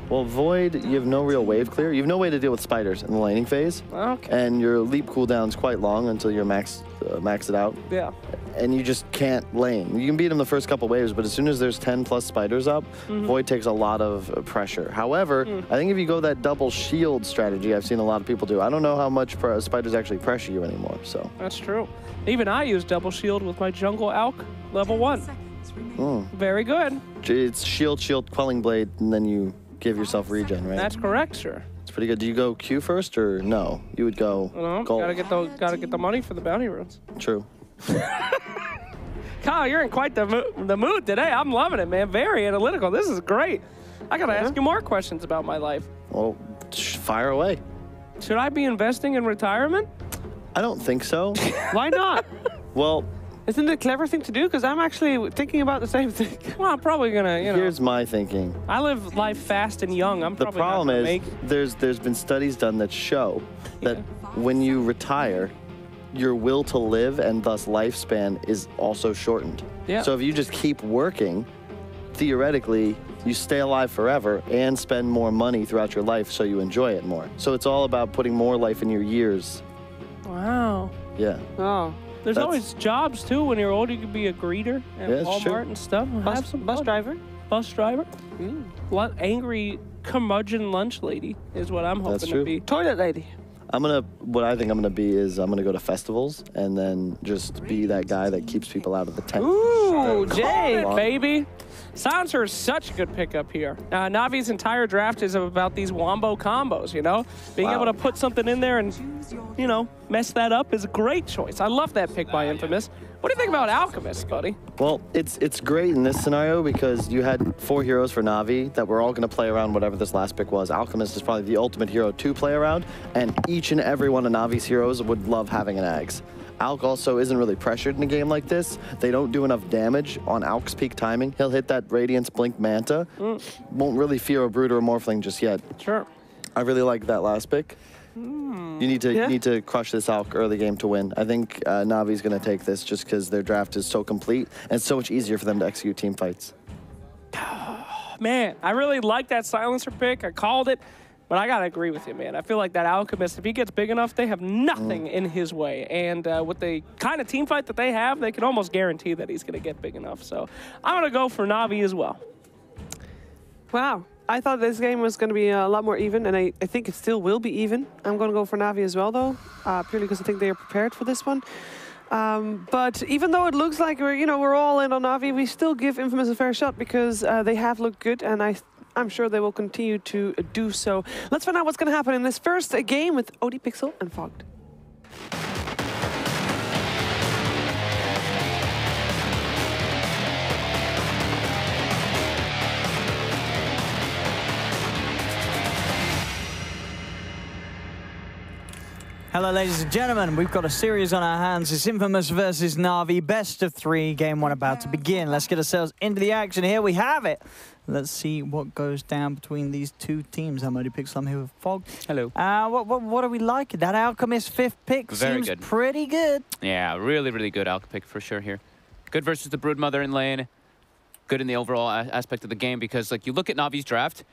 Well, Void, you have no real wave clear. You have no way to deal with spiders in the laning phase. Okay. And your leap cooldown's quite long until you're max it out. Yeah. And you just can't lane. You can beat them the first couple waves, but as soon as there's 10 plus spiders up, Void takes a lot of pressure. However, I think if you go that double shield strategy, I've seen a lot of people do. I don't know how much spiders actually pressure you anymore, so. That's true. Even I use double shield with my jungle Alk level 1. Very good. It's shield, quelling blade, and then you give yourself regen, right? That's correct, sir. It's pretty good. Do you go Q first or no? You would go gold. Gotta get the money for the bounty runes. True. Kyle, you're in quite the mood today. I'm loving it, man. Very analytical. This is great. I gotta ask you more questions about my life. Well, fire away. Should I be investing in retirement? I don't think so. Why not? Well, isn't it a clever thing to do? Because I'm actually thinking about the same thing. Well, I'm probably gonna, you know. Here's my thinking. I live life fast and young. I'm probably the problem not gonna is make it. there's been studies done that show that when you retire, your will to live and thus lifespan is also shortened. Yeah. So if you just keep working, theoretically, you stay alive forever and spend more money throughout your life so you enjoy it more. So it's all about putting more life in your years. Wow. Yeah. Oh. There's always jobs too. When you're old, you could be a greeter at Walmart and stuff. Bus driver. Bus driver. Angry curmudgeon lunch lady is what I'm hoping to be. Toilet lady. What I think I'm gonna be is I'm gonna go to festivals and then just be that guy that keeps people out of the tent. Ooh, Jay, baby. Silencer is such a good pickup here. Na'Vi's entire draft is about these wombo combos, you know? Being able to put something in there and, you know, mess that up is a great choice. I love that pick by Infamous. What do you think about Alchemist, buddy? Well, it's great in this scenario because you had 4 heroes for Na'Vi that were all going to play around whatever this last pick was. Alchemist is probably the ultimate hero to play around, and each and every one of Na'Vi's heroes would love having an Ags. Alk also isn't really pressured in a game like this. They don't do enough damage on Alk's peak timing. He'll hit that Radiance Blink Manta. Won't really fear a Brood or a Morphling just yet. Sure. I really like that last pick. You need to crush this Alk early game to win. I think Na'Vi's going to take this just because their draft is so complete and it's so much easier for them to execute team fights. Man, I really like that Silencer pick. I called it. But I got to agree with you, man. I feel like that Alchemist, if he gets big enough, they have nothing in his way. And with the kind of team fight that they have, they can almost guarantee that he's going to get big enough. So I'm going to go for Na'Vi as well. Wow. I thought this game was going to be a lot more even, and I think it still will be even. I'm going to go for Na'Vi as well, though, purely because I think they are prepared for this one. But even though it looks like we're all in on Na'Vi, we still give Infamous a fair shot because they have looked good, and I'm sure they will continue to do so. Let's find out what's going to happen in this first game with ODPixel and Fogged. Hello, ladies and gentlemen. We've got a series on our hands. It's Infamous versus Na'Vi. Best of 3. Game 1 about to begin. Let's get ourselves into the action. Here we have it. Let's see what goes down between these two teams. I'm ODPixel. I'm here with Fog. Hello. What do we like? That Alchemist 5th pick Very seems good. pretty good. Yeah, really, really good Alch pick for sure here. Good versus the Broodmother in lane. Good in the overall aspect of the game because, like, you look at Navi's draft,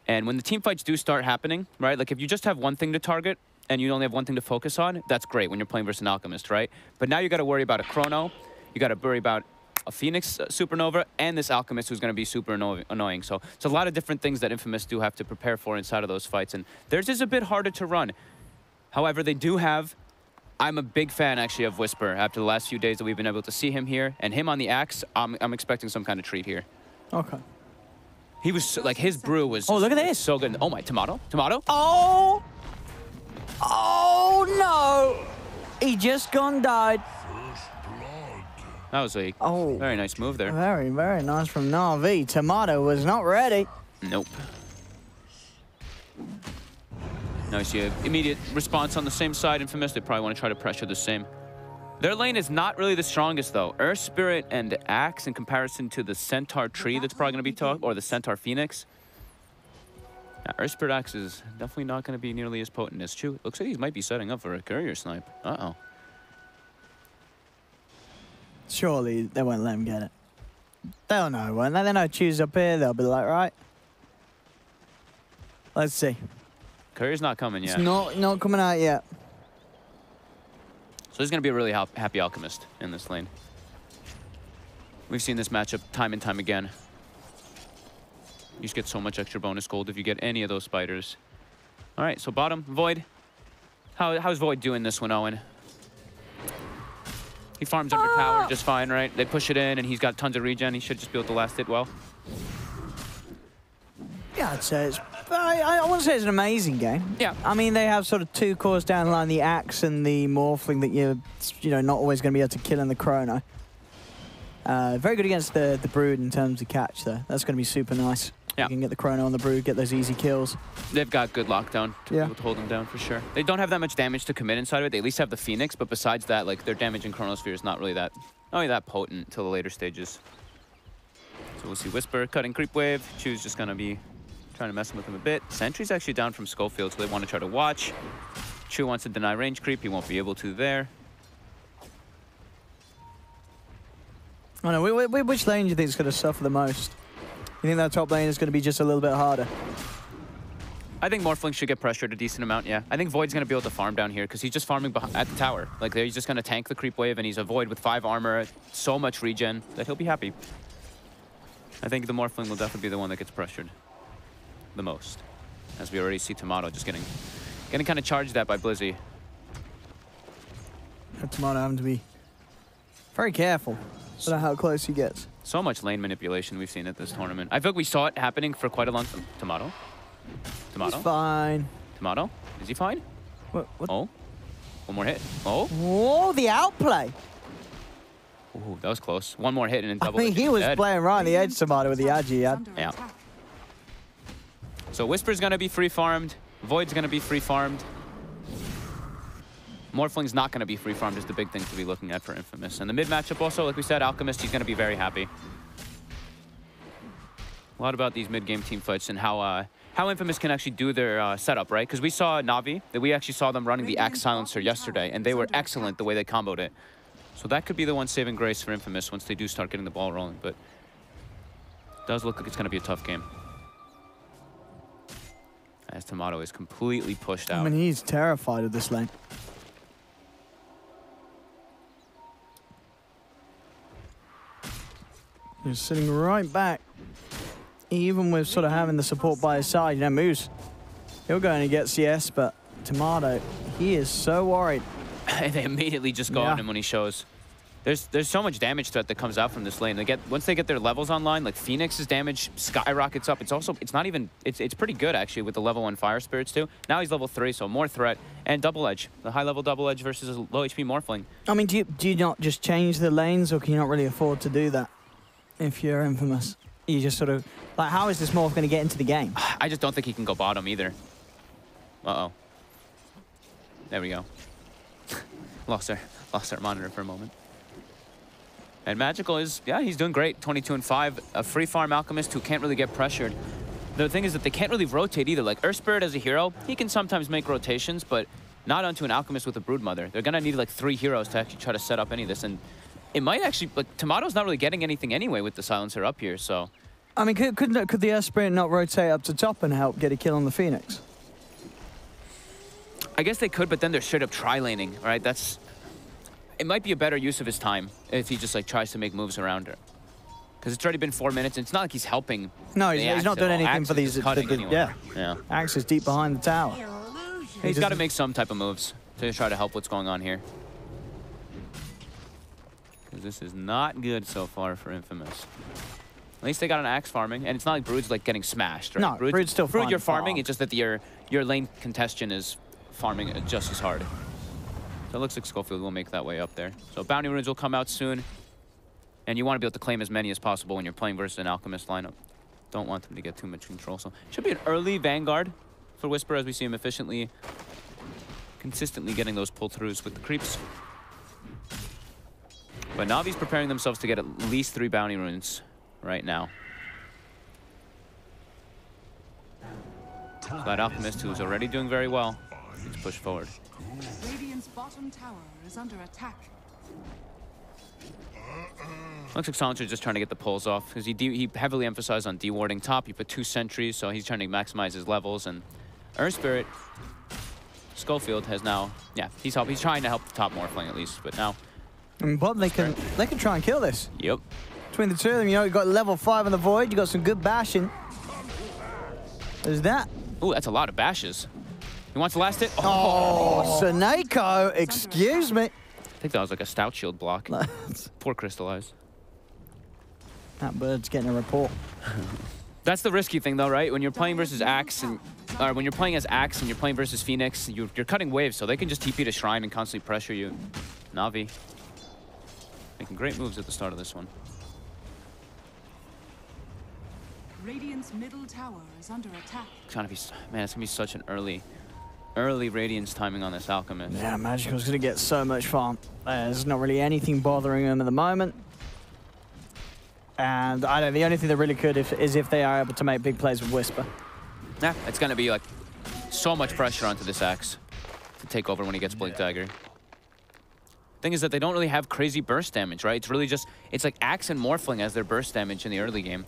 and when the team fights do start happening, right? Like, if you just have one thing to target and you only have one thing to focus on, that's great when you're playing versus an Alchemist, right? But now you got to worry about a Chrono. You got to worry about a Phoenix Supernova and this Alchemist who's going to be super annoying. So it's a lot of different things that Infamous do have to prepare for inside of those fights, and theirs is a bit harder to run. However, they do have... I'm a big fan, actually, of Whisper. After the last few days that we've been able to see him here, and him on the Axe, I'm expecting some kind of treat here. Okay. He was, like, his brew was... Oh, look at this. So good. Oh, my, Tomato? Tomato? Oh! Oh, no! He just gone died. That was a very nice move there. Very, very nice from Na'Vi. Tomato was not ready. Nope. Nice, immediate response on the same side. Infamous, they probably want to try to pressure the same. Their lane is not really the strongest, though. Earth Spirit and Axe in comparison to the Centaur Tree that's probably going to be tough, or the Centaur Phoenix. Yeah, Earth Spirit Axe is definitely not going to be nearly as potent as Chu. Looks like he might be setting up for a courier snipe. Uh-oh. Surely they won't let him get it. They'll know, won't they? They know Chu's up here. They'll be like, right. Let's see. Courier's not coming yet. It's not coming out yet. So he's going to be a really happy Alchemist in this lane. We've seen this matchup time and time again. You just get so much extra bonus gold if you get any of those spiders. All right, so bottom, Void. How's Void doing this one, Owen? He farms under tower just fine, right? They push it in, and he's got tons of regen. He should just be able to last it well. Yeah, I'd say it's... I want to say it's an amazing game. Yeah. I mean, they have sort of two cores down the line, the Axe and the Morphling that you're, not always going to be able to kill in the Chrono. Very good against the Brood in terms of catch, though. That's going to be super nice. Yeah. You can get the Chrono on the Brood, get those easy kills. They've got good lockdown to be able to hold them down for sure. They don't have that much damage to commit inside of it. They at least have the Phoenix, but besides that, like, their damage in Chronosphere is not really that potent until the later stages. So we'll see Whisper cutting creep wave. Chu's just going to be trying to mess with him a bit. Sentry's actually down from Schofield, so they want to try to watch. Chu wants to deny range creep. He won't be able to there. I know. Which lane do you think is going to suffer the most? You think that top lane is going to be just a little bit harder? I think Morphling should get pressured a decent amount, yeah. I think Void's going to be able to farm down here because he's just farming at the tower. Like, he's just going to tank the creep wave, and he's a Void with 5 armor, so much regen that he'll be happy. I think the Morphling will definitely be the one that gets pressured the most, as we already see Tomato just getting kind of charged at by Blizzy. Tomato having to be very careful about how close he gets. So much lane manipulation we've seen at this tournament. I feel like we saw it happening for quite a long time. Tomato? He's fine. Tomato? Is he fine? What? Oh. One more hit. Oh. Whoa, the outplay. Ooh, that was close. One more hit and then double. I mean, he was playing right on the edge, Tomato, with the agi he had. Yeah. So Whisper's going to be free farmed. Void's going to be free farmed. Morphling's not going to be free farmed is the big thing to be looking at for Infamous. And the mid matchup also, like we said, Alchemist, he's going to be very happy. A lot about these mid-game team fights and how Infamous can actually do their setup, right? Because we saw Na'Vi, that we actually saw them running the Axe Silencer yesterday, and they were excellent the way they comboed it. So that could be the one saving grace for Infamous once they do start getting the ball rolling, but it does look like it's going to be a tough game. As Tomato is completely pushed out. I mean, he's terrified of this lane. He's sitting right back. Even with sort of having the support by his side, Moose, he'll go and he gets CS, but Tomato, he is so worried. They immediately just go on him when he shows. There's so much damage threat that comes out from this lane. Once they get their levels online, like Phoenix's damage skyrockets up. It's pretty good actually with the level 1 Fire Spirits too. Now he's level 3, so more threat and double edge. The high level double edge versus a low HP Morphling. I mean, do you not just change the lanes, or can you not really afford to do that if you're Infamous? You just sort of like, how is this Morph going to get into the game? I just don't think he can go bottom either. Uh-oh. There we go. Lost our monitor for a moment. And Magical is, yeah, he's doing great. 22 and 5. A free farm Alchemist who can't really get pressured. The thing is that they can't really rotate either. Like Earth Spirit as a hero, he can sometimes make rotations, but not onto an Alchemist with a Broodmother. They're going to need like 3 heroes to actually try to set up any of this. And It might actually, but Tomato's not really getting anything anyway with the silencer up here, so. I mean, could the Earth Spirit not rotate up to top and help get a kill on the Phoenix? I guess they could, but then they're straight up tri-laning, right? It might be a better use of his time if he just like tries to make moves around her. Because it's already been 4 minutes, and it's not like he's helping. No, he's not doing anything for these. Yeah. Axe is deep behind the tower. He's got to make some type of moves to try to help what's going on here. Because this is not good so far for Infamous. At least they got an Axe farming, and it's not like Brood's like getting smashed, right? No, Brood's still Brood, you're farm. farming. It's just that your lane congestion is farming just as hard. So it looks like Schofield will make that way up there. So bounty runes will come out soon, and you want to be able to claim as many as possible when you're playing versus an Alchemist lineup. Don't want them to get too much control. So should be an early Vanguard for Whisper as we see him efficiently, consistently getting those pull-throughs with the creeps. But Navi's preparing themselves to get at least 3 bounty runes right now. So that Alchemist, who's already doing very well, needs to push forward. Radiant's bottom tower is under attack. Looks like Silencer's just trying to get the pulls off, because he heavily emphasized on dewarding top. He put 2 sentries, so he's trying to maximize his levels. And Earth Spirit, Schofield has now, yeah, he's trying to help the top Morphling at least, but now. But they can try and kill this. Yep. Between the two of them, you know, you've got level 5 on the Void, you got some good bashing. There's that. Ooh, that's a lot of bashes. He wants to last it. Oh, Seneko, excuse me. I think that was like a stout shield block. Poor Crystallize. That bird's getting a report. That's the risky thing, though, right? When you're playing versus Axe, or when you're playing as Axe and you're playing versus Phoenix, you're cutting waves, so they can just TP to Shrine and constantly pressure you. Na'Vi making great moves at the start of this one. Radiant's middle tower is under attack. It's gonna be, man, it's gonna be such an early Radiance timing on this Alchemist. Yeah, Magical's gonna get so much farm. There's not really anything bothering him at the moment. And I don't know, the only thing that really could is if they are able to make big plays with Whisper. Yeah, it's gonna be like so much pressure onto this Axe to take over when he gets Blink Dagger. Thing is that they don't really have crazy burst damage, right? It's really just, it's like Axe and Morphling as their burst damage in the early game.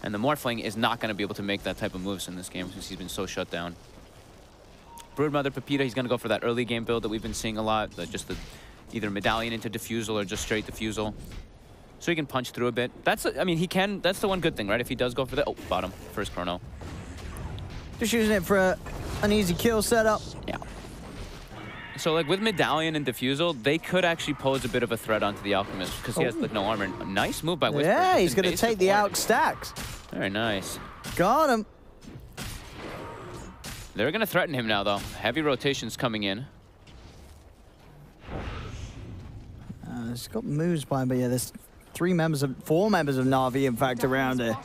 And the Morphling is not going to be able to make that type of moves in this game since he's been so shut down. Broodmother Pepita, he's going to go for that early game build that we've been seeing a lot. Just the either Medallion into Diffusal or just straight Diffusal. So he can punch through a bit. I mean, he can, that's the one good thing, right? If he does go for the, oh, bottom, first chrono. Just using it for an easy kill setup. Yeah. So like with Medallion and Diffusal, they could actually pose a bit of a threat onto the Alchemist because he has like no armor. Nice move by Whisper. Yeah, he's going to take the Alch stacks. Very nice. Got him. They're going to threaten him now, though. Heavy rotations coming in. He's got moves by him, but yeah, there's 4 members of Na'Vi, in fact, around it.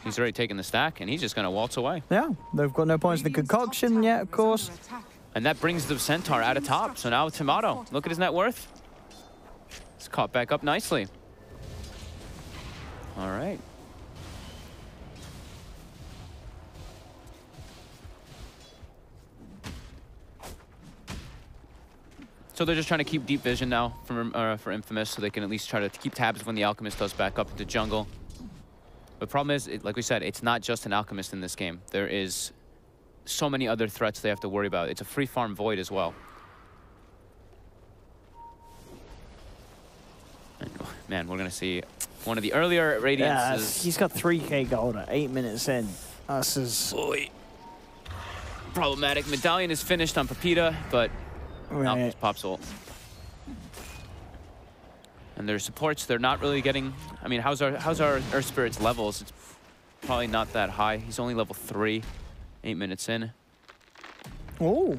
He's already taken the stack, and he's just going to waltz away. Yeah, they've got no points in the concoction yet, of course. And that brings the Centaur out of top. So now Tomato, look at his net worth. It's caught back up nicely. All right. So they're just trying to keep deep vision now for Infamous, so they can at least try to keep tabs when the Alchemist does back up into jungle. The problem is, like we said, it's not just an Alchemist in this game. There is so many other threats they have to worry about. It's a free farm Void as well. And, man, we're going to see one of the earlier Radiances. Yeah, he's got 3k gold at 8 minutes in. This is problematic. Medallion is finished on Pepita, but Alchemist pops ult. And their supports, they're not really getting... I mean, how's our Earth Spirit's levels? It's probably not that high. He's only level 3. 8 minutes in. Oh.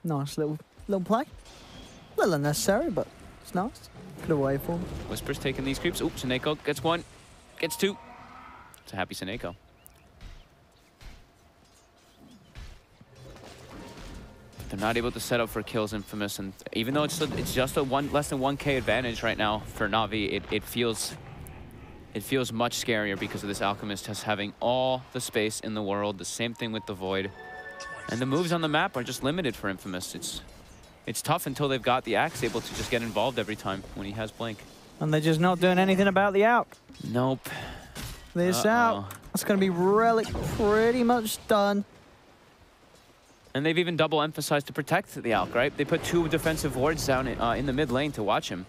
Nice little play. A little unnecessary, but it's nice. Could have waited for him. Whisper's taking these creeps. Oops, Seneko gets 1, gets 2. It's a happy Seneko. They're not able to set up for kills, Infamous, and even though it's just a less than 1k advantage right now for Na'Vi, it feels much scarier because of this Alchemist just having all the space in the world. The same thing with the Void. And the moves on the map are just limited for Infamous. it's tough until they've got the Axe able to just get involved every time when he has Blink. And they're just not doing anything about the Alk. Nope. This Alk, that's going to be Relic pretty much done. And they've even double emphasized to protect the Alk, right? They put 2 defensive wards down in the mid lane to watch him.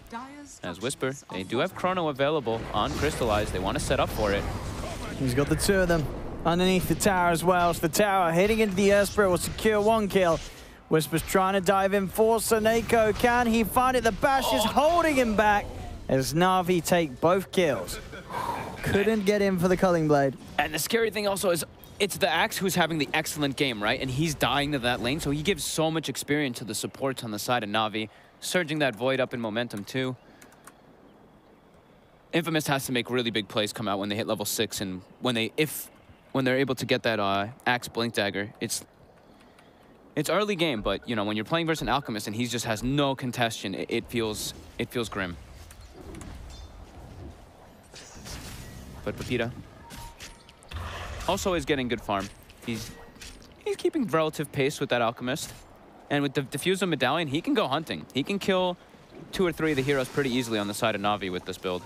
As Whisper, they do have Chrono available on Crystallize. They want to set up for it. He's got the 2 of them underneath the tower as well. So the tower hitting into the Earth Spirit will secure 1 kill. Whisper's trying to dive in for Soneko. Can he find it? The bash is holding him back as Na'Vi take both kills. Couldn't get in for the Culling Blade. And the scary thing also is it's the Axe who's having the excellent game, right? And he's dying to that lane, so he gives so much experience to the supports on the side of Na'Vi, surging that Void up in momentum too. Infamous has to make really big plays come out when they hit level 6, and when they're able to get that Axe Blink Dagger. It's early game, but you know, when you're playing versus an Alchemist and he just has no contention, it feels grim. But Pepita also is getting good farm. He's keeping relative pace with that Alchemist. And with the Diffuser Medallion, he can go hunting. He can kill 2 or 3 of the heroes pretty easily on the side of Na'Vi with this build.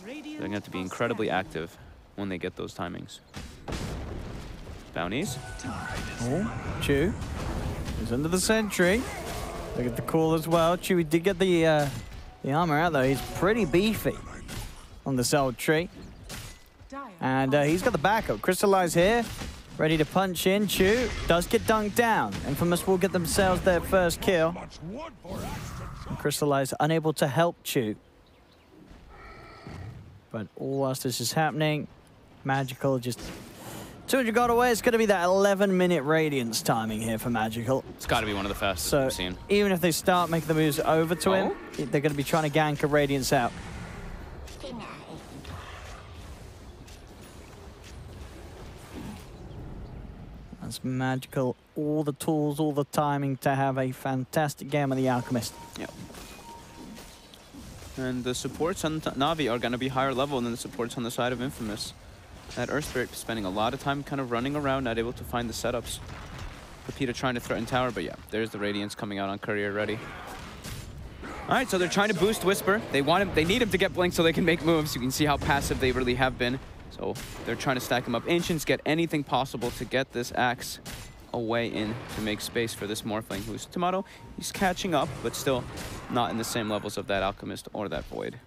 They're going to have to be incredibly active when they get those timings. Bounties. Oh, Chu is under the sentry. Look at the call as well. Chewy did get the armor out though. He's pretty beefy on the Soul Tree. And he's got the backup. Crystallize here, ready to punch in. Chu does get dunked down. Infamous will get themselves their first kill. And Crystallize unable to help Chu. But whilst this is happening, Magical just 200 got away. It's going to be that 11-minute Radiance timing here for Magical. It's got to be one of the fastest we've seen. Even if they start making the moves over to him, they're going to be trying to gank a Radiance out. That's Magical. All the tools, all the timing to have a fantastic game of the Alchemist. Yep. And the supports on Na'Vi are going to be higher level than the supports on the side of Infamous. That Earth Spirit spending a lot of time kind of running around, not able to find the setups. Pepita trying to threaten tower, but yeah, there's the Radiance coming out on Courier ready. All right, so they're trying to boost Whisper. They want him, they need him to get Blink so they can make moves. You can see how passive they really have been. So they're trying to stack him up. Ancients get anything possible to get this Axe away in to make space for this Morphling, who's Tomato. He's catching up, but still not in the same levels of that Alchemist or that Void.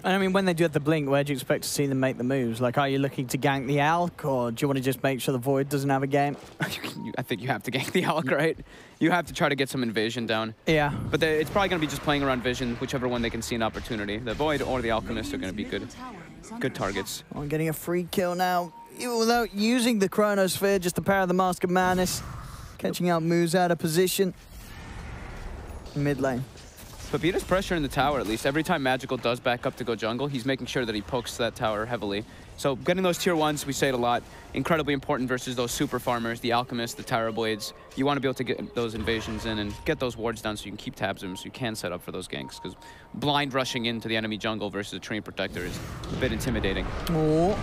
And I mean, when they do have the Blink, where do you expect to see them make the moves? Like, are you looking to gank the Alk, or do you want to just make sure the Void doesn't have a game? I think you have to gank the Alk, right? You have to try to get some invasion down. Yeah. But it's probably going to be just playing around vision, whichever one they can see an opportunity. The Void or the Alchemist are going to be good targets. I'm getting a free kill now, without using the Chronosphere, just the power of the Mask of Madness. Catching out moves out of position. Mid lane. Pepita's pressure in the tower, at least. Every time Magical does back up to go jungle, he's making sure that he pokes that tower heavily. So getting those tier 1s, we say it a lot, incredibly important versus those super farmers, the Alchemists, the Tower Blades. You want to be able to get those invasions in and get those wards down so you can keep tabs of them so you can set up for those ganks. Because blind rushing into the enemy jungle versus a Treant Protector is a bit intimidating. Oh.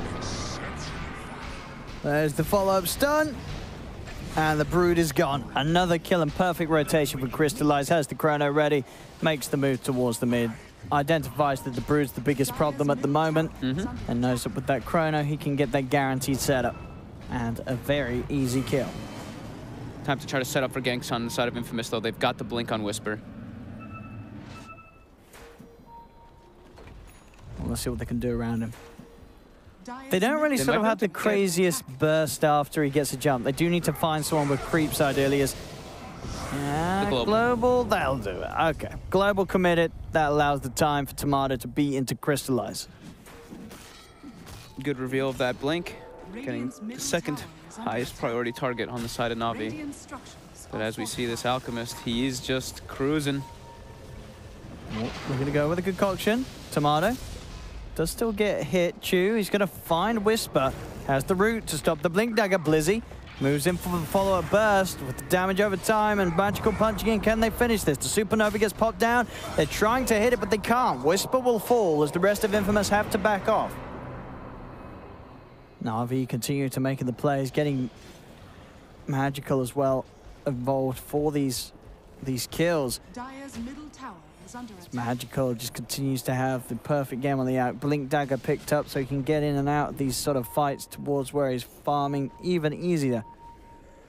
There's the follow-up stun. And the Brood is gone. Another kill and perfect rotation for Crystallize. Has the Chrono ready. Makes the move towards the mid. Identifies that the Brood's the biggest problem at the moment. And knows that with that Chrono, he can get that guaranteed setup. And a very easy kill. Time to try to set up for ganks on the side of Infamous, though. They've got the Blink on Whisper. Well, let's see what they can do around him. They don't really sort of have the craziest burst after he gets a jump. They do need to find someone with creeps, ideally. Global, that'll do it. Okay. Global committed. That allows the time for Tomato to beat into Crystallize. Good reveal of that Blink. Getting the second highest priority target on the side of Na'Vi. But as we see this Alchemist, he is just cruising. Oh, we're going to go with a concoction. Tomato does still get hit. Chu, he's going to find Whisper. Has the route to stop the Blink Dagger. Blizzy moves in for the follow-up burst with the damage over time and Magical punching in. Can they finish this? The Supernova gets popped down. They're trying to hit it, but they can't. Whisper will fall as the rest of Infamous have to back off. Na'Vi continue to make the plays, getting Magical as well involved for these kills. Dire's middle tower is under attack. Magical just continues to have the perfect game on the out. Blink Dagger picked up so he can get in and out of these sort of fights towards where he's farming even easier.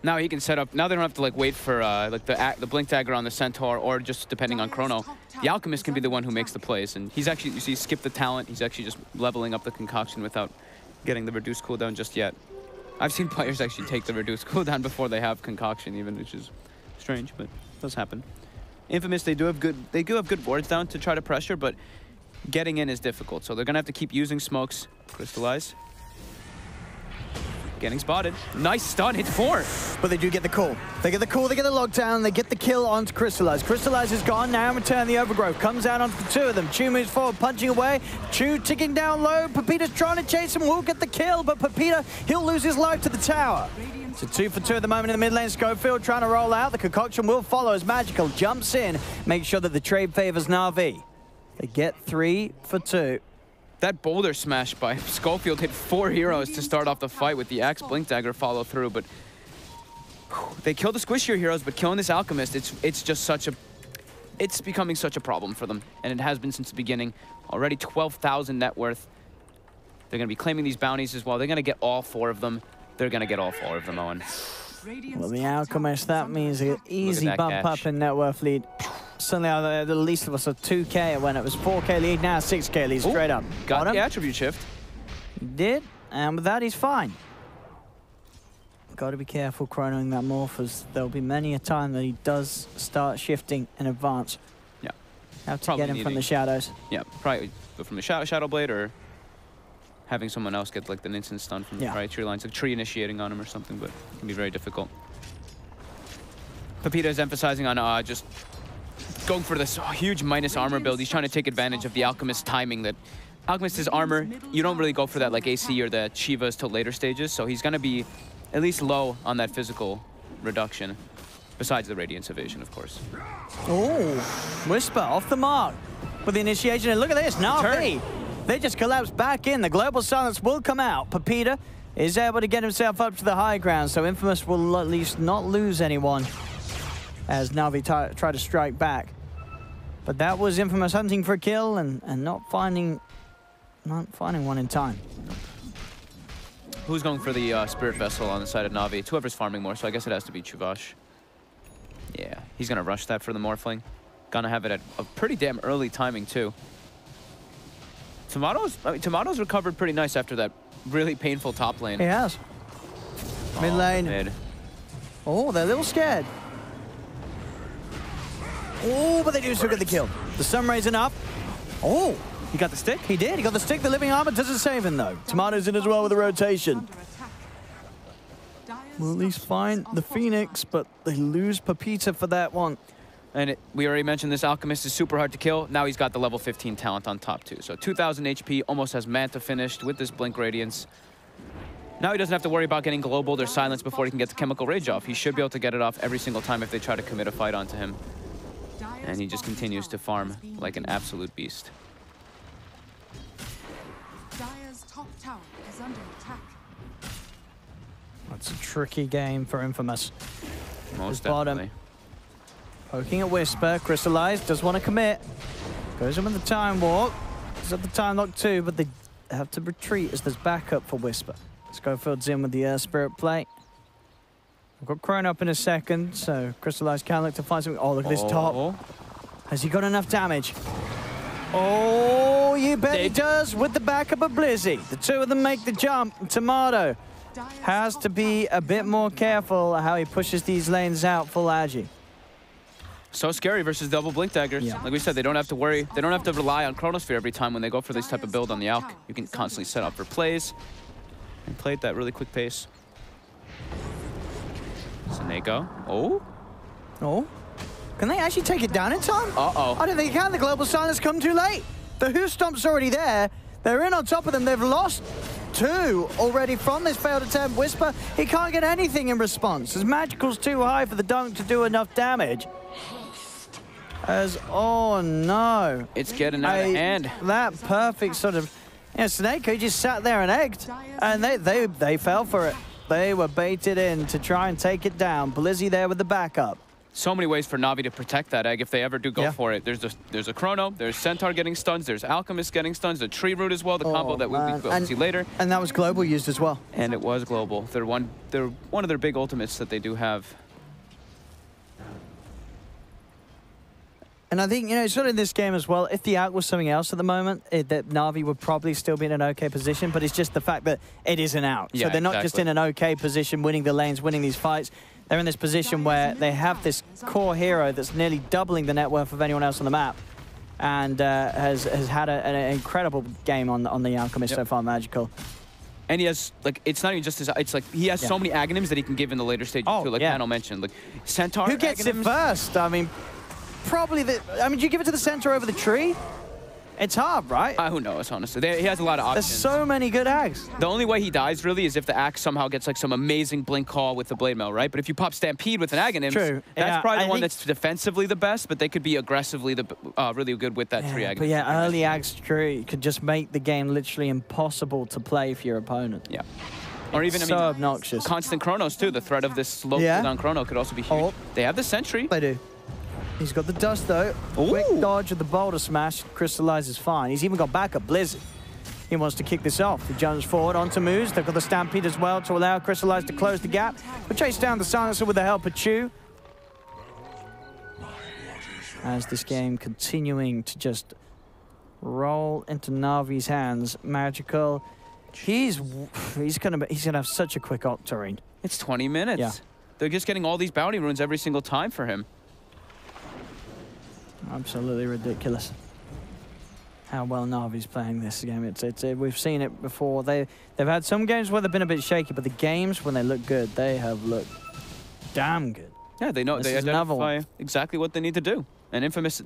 Now he can set up. Now they don't have to like wait for like the Blink Dagger on the Centaur, or just depending on Chrono. The Alchemist can be the one who makes the plays, and he's actually, you see, skipped the talent. He's actually just leveling up the concoction without getting the reduced cooldown just yet. I've seen players actually take the reduced cooldown before they have concoction, even, which is strange, but it does happen. Infamous, they do have good wards down to try to pressure, but getting in is difficult. So they're gonna have to keep using smokes. Crystallize. Getting spotted. Nice stun, hit 4. But they do get the call. They get the call, they get the lockdown, they get the kill onto Crystallize. Crystallize is gone, now in return the Overgrowth. Comes out onto the two of them. Chu moves forward, punching away. Chu ticking down low. Pepita's trying to chase him, will get the kill, but Pepita, he'll lose his life to the tower. So 2 for 2 at the moment in the mid lane. Schofield trying to roll out. The concoction will follow as Magical jumps in. Make sure that the trade favors Na'Vi. They get 3 for 2. That boulder smash by Schofield hit 4 heroes to start off the fight with the Axe Blink Dagger follow through, but they kill the squishier heroes, but killing this Alchemist, it's just such a, it's becoming such a problem for them, and it has been since the beginning. Already 12,000 net worth. They're gonna be claiming these bounties as well. They're gonna get all 4 of them. They're gonna get all 4 of them, Owen. Well, the Alchemist, that means an easy bump up in net worth lead. Suddenly, the least of us are 2K when it was 4K lead, now 6K lead, straight up. Got the attribute shift. He did, and with that, he's fine. Got to be careful chronoing that morph, as there'll be many a time that he does start shifting in advance. Yeah. Have to get him from the shadows. Yeah, probably go from the Shadow Blade, or having someone else get like the instant stun from the right tree lines, like tree initiating on him or something, but it can be very difficult. Pepita is emphasizing on just going for this huge minus armor build. He's trying to take advantage of the Alchemist timing. That Alchemist's armor, you don't really go for that like AC or the Chivas till later stages, so he's gonna be at least low on that physical reduction, besides the Radiance evasion, of course. Oh, Whisper off the mark with the initiation, and look at this, Na'Vi. They just collapse back in. The global silence will come out. Pepita is able to get himself up to the high ground, so Infamous will at least not lose anyone as Na'Vi try to strike back. But that was Infamous hunting for a kill and not finding one in time. Who's going for the Spirit Vessel on the side of Na'Vi? It's whoever's farming more, so I guess it has to be Chuvash. Yeah, he's gonna rush that for the Morphling. Gonna have it at a pretty damn early timing too. Tomato's recovered pretty nice after that really painful top lane. He has. Mid lane. Mid. Oh, they're a little scared. Oh, but they do still get the kill. The sun rays enough. Oh, he got the stick? He did. He got the stick. The living armor doesn't save him, though. Tomato's in as well with the rotation. Will at least find the Phoenix, but they lose Pepita for that one. And we already mentioned this Alchemist is super hard to kill. Now he's got the level 15 talent on top too. So 2,000 HP, almost has Manta finished with this Blink Radiance. Now he doesn't have to worry about getting globaled or silenced before he can get the Chemical Rage off. He should be able to get it off every single time if they try to commit a fight onto him. And he just continues to farm like an absolute beast. Dire's top tower is under attack. That's a tricky game for Infamous. Most definitely. Poking at Whisper, Crystallize, does want to commit. Goes in with the Time Walk. He's at the Time Lock too, but they have to retreat as there's backup for Whisper. Schofield's in with the Spirit Plate. We've got Chrono up in a second, so Crystallize can look to find something. Oh, look at this top. Has he got enough damage? Oh, you bet he does with the backup of Blizzy. The two of them make the jump. Tomato has to be a bit more careful how he pushes these lanes out full agi. So scary versus double Blink Daggers. Yeah. Like we said, they don't have to worry. They don't have to rely on Chronosphere every time when they go for this type of build on the Alk. You can constantly set up for plays and play at that really quick pace. Seneko. Oh? Oh? Can they actually take it down in time? Uh-oh. I don't think they can. The global silence come too late. The Who Stomp's already there. They're in on top of them. They've lost 2 already from this failed attempt. Whisper, he can't get anything in response. As Magical's too high for the dunk to do enough damage. As, oh no. It's getting out of hand. That perfect sort of Yeah, Snake, who just sat there and egged, and they fell for it. They were baited in to try and take it down. Blizzy there with the backup. So many ways for Na'Vi to protect that egg if they ever do go for it. There's a Chrono, there's Centaur getting stuns, there's Alchemist getting stuns, the Tree Root as well, the combo that we'll see later. And that was global used as well. And it was global. They're one of their big ultimates that they do have. And I think, you know, sort of in this game as well, if the out was something else at the moment, that Na'Vi would probably still be in an okay position, but it's just the fact that it is an out. Yeah, so they're not just in an okay position, winning the lanes, winning these fights. They're in this position where they have this core hero that's nearly doubling the net worth of anyone else on the map, and has had an incredible game on the Alchemist so far, Magical. And he has, like, it's not even just his, it's like, he has so many Aghanims that he can give in the later stages too, like Pano mentioned. Like, Centaur Who gets it first? I mean, probably do you give it to the center over the tree? It's hard, right? Who knows, honestly. He has a lot of options. There's so many good Aghs. The only way he dies, really, is if the Axe somehow gets, like, some amazing blink call with the Blade Mail, right? But if you pop Stampede with an Aghanim, that's probably the one that's defensively the best, but they could be aggressively really good with that tree Aghanim. But yeah, early Aghs tree could just make the game literally impossible to play for your opponent. Yeah. Or even, so obnoxious. Constant Chronos, too. The threat of this slow cooldown Chrono could also be huge. They have the Sentry. They do. He's got the dust, though. Quick dodge of the Boulder Smash. Crystallizes fine. He's even got backup Blizzard. He wants to kick this off. He jumps forward onto Moose. They've got the Stampede as well to allow Crystallize to close the gap. We'll chase down the Silencer with the help of Chu. As this game continuing to just roll into Na'Vi's hands. Magical. He's gonna have such a quick Octarine. It's 20 minutes. Yeah. They're just getting all these bounty runes every single time for him. Absolutely ridiculous how well Na'Vi's playing this game. We've seen it before. They've had some games where they've been a bit shaky, but the games when they look good, they have looked damn good. Yeah, they know. They identify exactly what they need to do. And Infamous,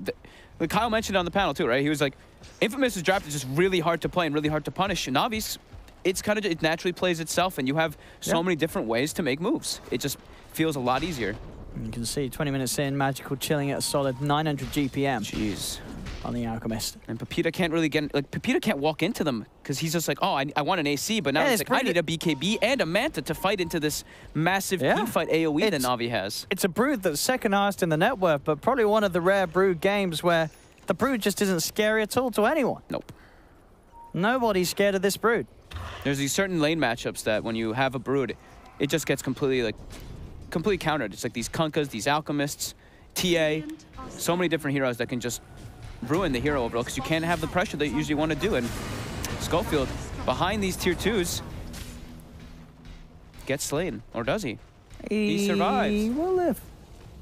Kyle mentioned it on the panel too, right? He was like, Infamous is drafted just really hard to play and really hard to punish. Na'Vi's, it naturally plays itself, and you have so many different ways to make moves. It just feels a lot easier. You can see 20 minutes in, Magical chilling at a solid 900 GPM. Jeez. On the Alchemist. And Pepita can't really get, like, Pepita can't walk into them because he's just like, oh, I want an AC, but now it's like, I need a BKB and a Manta to fight into this massive team fight AoE that Na'Vi has. It's a Brood that's second highest in the net worth, but probably one of the rare Brood games where the Brood just isn't scary at all to anyone. Nope. Nobody's scared of this Brood. There's these certain lane matchups that when you have a Brood, it just gets completely countered. It's like these Kunkas, these Alchemists, TA, so many different heroes that can just ruin the hero overall because you can't have the pressure that you usually want to do. And Schofield, behind these tier 2s, gets slain. Or does he? He survives. He will live.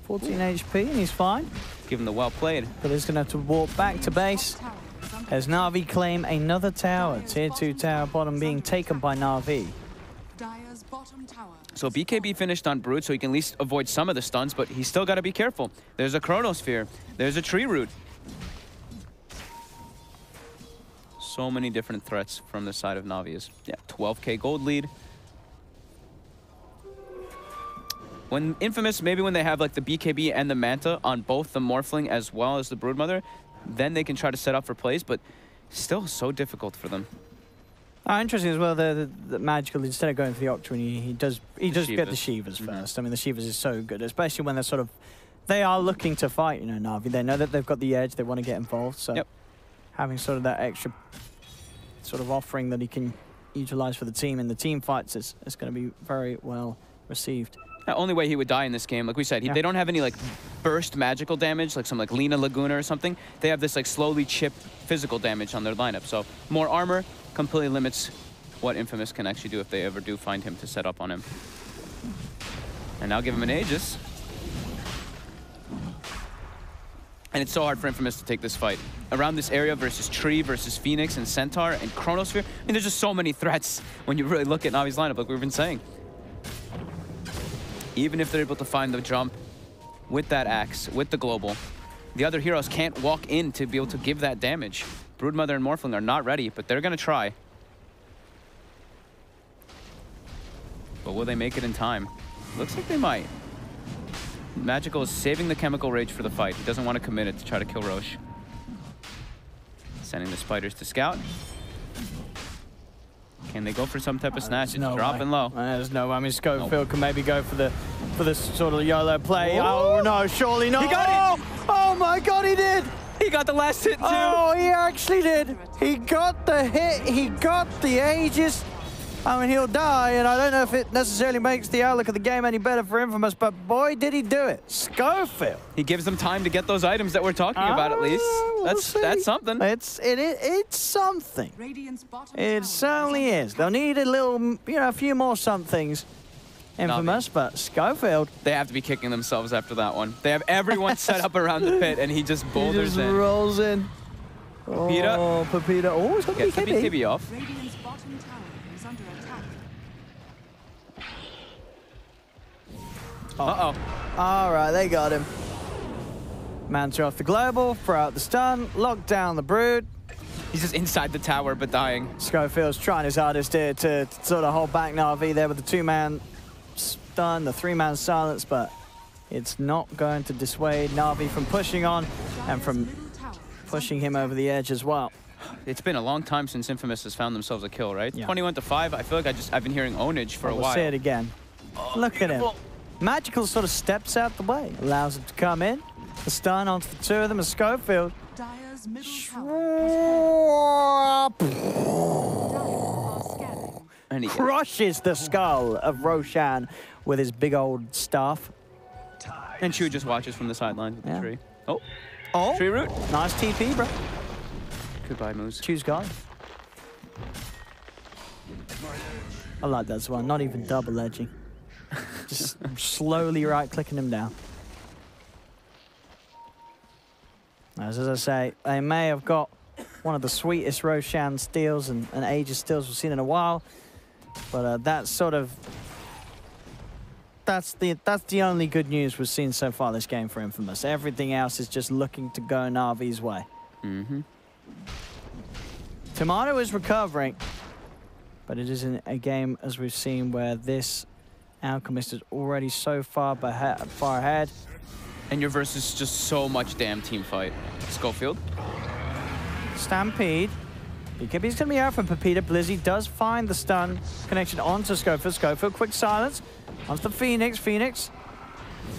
14 HP and he's fine. Give him the well played. But he's going to have to walk back to base as Na'Vi claim another tower. Tier 2 tower bottom being taken by Na'Vi. So BKB finished on Brood, so he can at least avoid some of the stuns, but he's still got to be careful. There's a Chronosphere. There's a Tree Root. So many different threats from the side of Na'Vi. Yeah, 12k gold lead. When Infamous, maybe when they have like the BKB and the Manta on both the Morphling as well as the Broodmother, then they can try to set up for plays, but still so difficult for them. Interesting as well, the Magical, instead of going for the Octarine, he does get the Shivas first. I mean, the Shivas is so good, especially when they're they are looking to fight, you know, Na'Vi. They know that they've got the edge, they want to get involved, so having sort of that extra sort of offering that he can utilize for the team in the team fights is going to be very well received. The only way he would die in this game, like we said, they don't have any like burst magical damage, like some like Lina Laguna or something. They have this like slowly chip physical damage on their lineup. So more armor completely limits what Infamous can actually do if they ever do find him to set up on him. And now give him an Aegis. And it's so hard for Infamous to take this fight. Around this area versus Tree, versus Phoenix and Centaur and Chronosphere. I mean, there's just so many threats when you really look at Na'Vi's lineup, like we've been saying. Even if they're able to find the jump with that axe, with the global, the other heroes can't walk in to be able to give that damage. Broodmother and Morphling are not ready, but they're going to try. But will they make it in time? Looks like they might. Magical is saving the Chemical Rage for the fight. He doesn't want to commit it to try to kill Roche. Sending the spiders to scout. Can they go for some type of snatch? It's no dropping low. There's no way. I mean, Schofield can maybe go for the sort of YOLO play. Oh no, surely not. He got it. Oh my God, he did. He got the last hit too. Oh, he actually did. He got the hit. He got the Aegis. I mean, he'll die, and I don't know if it necessarily makes the outlook of the game any better for Infamous, but boy, did he do it. Schofield. He gives them time to get those items that we're talking about at least. That's something. It's something. It certainly is. They'll need a little, a few more somethings. Infamous, but Schofield. They have to be kicking themselves after that one. They have everyone set up around the pit, and he just boulders in. Rolls in. Pepita. Oh, Pepita. Oh, it's got Gets the BKB. BKB off. Radiant's bottom tower is under attack. Uh-oh. All right, they got him. Manta off the global, throw out the stun, lock down the brood. He's just inside the tower, but dying. Schofield's trying his hardest here to sort of hold back Na'Vi there with the 2-man stun, the 3-man silence, but it's not going to dissuade Na'Vi from pushing on and from pushing him over the edge as well. It's been a long time since Infamous has found themselves a kill, right? Yeah. 21-5. I feel like I've been hearing ownage for a We'll while. see it again. Look at him. Magical sort of steps out the way, allows him to come in. The stun onto the two of them as Schofield. Dire's middle tower And he crushes the skull of Roshan with his big old staff. And Chu just watches from the sidelines with the tree. Oh, tree root. Nice TP, bro. Goodbye, Moose. Chu's got it. I like that as well. Not even double edging. Just slowly right-clicking him down. As I say, they may have got one of the sweetest Roshan steals and Aegis steals we've seen in a while, but that's the only good news we've seen so far this game for Infamous. Everything else is just looking to go Na'Vi's way. Mm-hmm. Tomato is recovering, but it is in a game, as we've seen, where this Alchemist is already so far ahead. And your versus just so much damn team fight. Schofield. Stampede. BKB's going to be out from Pepita. Blizzy does find the stun connection onto Schofield. Schofield, quick silence. Onto the Phoenix. Phoenix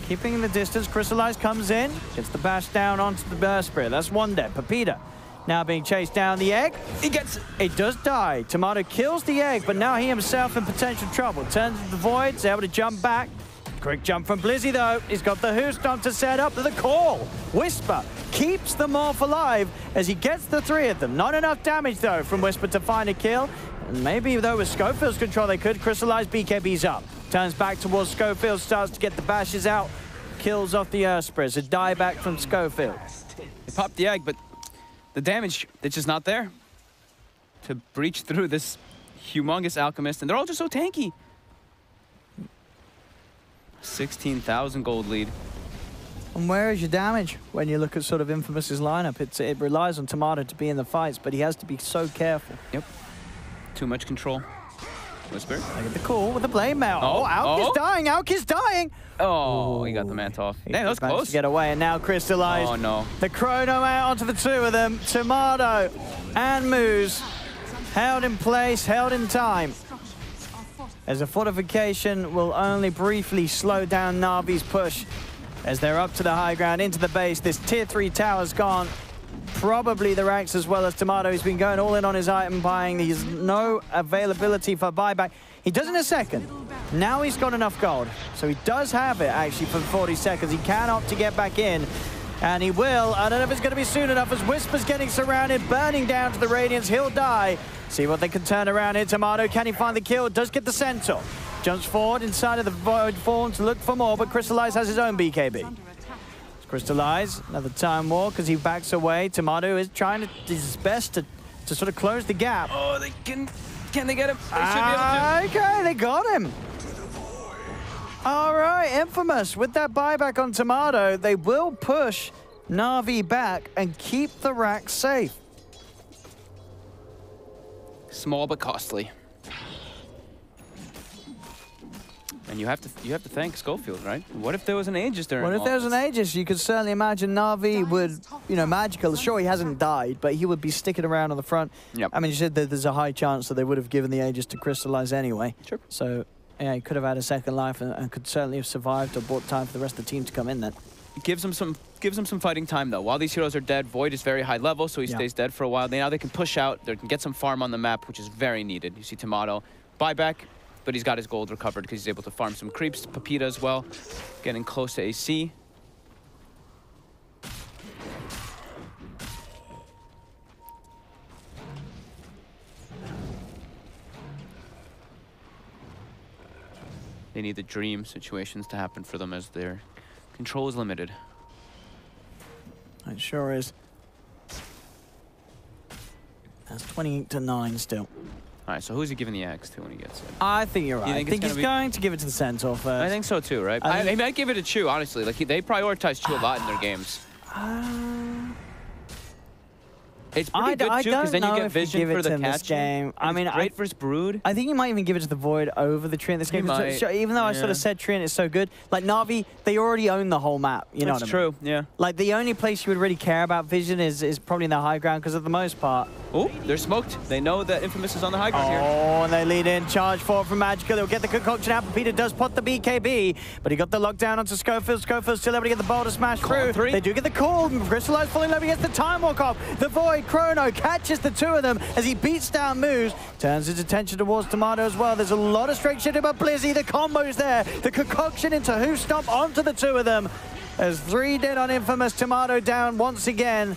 keeping the distance. Crystallize comes in. Gets the bash down onto the Burst Spirit. That's one dead. Pepita now being chased down. The egg. He gets it. It does die. Tomato kills the egg, but now he himself in potential trouble. Turns to the void. Is able to jump back. Quick jump from Blizzy, though. He's got the Who Stomp to set up the call. Whisper keeps them off alive as he gets the 3 of them. Not enough damage, though, from Whisper to find a kill. And maybe, though, with Schofield's control, they could crystallize. BKB's up. Turns back towards Schofield, starts to get the bashes out. Kills off the Earthspreads. A die back from Schofield. They popped the egg, but the damage, it's just not there to breach through this humongous Alchemist. And they're all just so tanky. 16,000 gold lead. And where is your damage when you look at sort of Infamous's lineup? It relies on Tomato to be in the fights, but he has to be so careful. Yep. Too much control. Whisper. Look at the call with the blade mail. Oh, Auk is dying. Auk is dying. Oh, he got the mant off. Damn, that was close. To get away, and now crystallized. Oh, no. The chrono out onto the 2 of them. Tomato and Moose held in place, held in time. As a fortification will only briefly slow down Na'Vi's push as they're up to the high ground, into the base. This tier 3 tower's gone. Probably the Rax as well as Tomato. He's been going all in on his item buying. He's no availability for buyback. He does in a second. Now he's got enough gold. So he does have it actually for 40 seconds. He can opt to get back in. And he will. I don't know if it's going to be soon enough as Whisper's getting surrounded, burning down to the Radiance. He'll die. See what they can turn around here. Tomato, can he find the kill? Does get the Centaur. Jumps forward inside of the Void Form to look for more, but Crystallize has his own BKB. Crystallize, another time walk as he backs away. Tomato is trying his best to sort of close the gap. Oh, can they get him? They should be able to. Okay, they got him. All right, Infamous, with that buyback on Tomato, they will push Na'Vi back and keep the rack safe. Small but costly. And you have to thank Schofield, right? What if there was an Aegis during What if there was an Aegis? You could certainly imagine Na'Vi would, you know, Magical. Sure, he hasn't died, but he would be sticking around on the front. Yep. I mean, you said that there's a high chance that they would have given the Aegis to Crystallize anyway. Sure. So, yeah, he could have had a second life and could certainly have survived or bought time for the rest of the team to come in then. Gives him some fighting time though. While these heroes are dead, Void is very high level, so he stays dead for a while. Now they can push out, they can get some farm on the map, which is very needed. You see Tomato buyback, but he's got his gold recovered because he's able to farm some creeps. Pepita as well, getting close to AC. They need the dream situations to happen for them as their control is limited. It sure is. That's 28-9 still. All right, so who's he giving the axe to when he gets it? I think you're right. I think he's going to give it to the Centaur first. I think so too, right? I might give it to Chu, honestly. Like they prioritize Chu a lot in their games. It's pretty good too, because then you get vision for the catch game. I mean, great versus Brood. I think you might even give it to the Void over the Tree in this game. Even though I sort of said Tree and it's so good, like Na'Vi, they already own the whole map. You know what I mean? That's true. Yeah. Like the only place you would really care about vision is probably in the high ground, because of the most part. Oh, they're smoked. They know that Infamous is on the high ground here. Oh, and they lead in. Charge forward from Magical. They'll get the concoction out. Peter does pot the BKB, but he got the lockdown onto Schofield. Schofield's still able to get the ball to smash through. They do get the call. Crystallize falling low against the Time Walk off. The Void, Chrono catches the two of them as he beats down moves. Turns his attention towards Tomato as well. There's a lot of straight shit about Blizzy. The combo's there. The concoction into Who Stomp onto the two of them. As 3 dead on Infamous. Tomato down once again.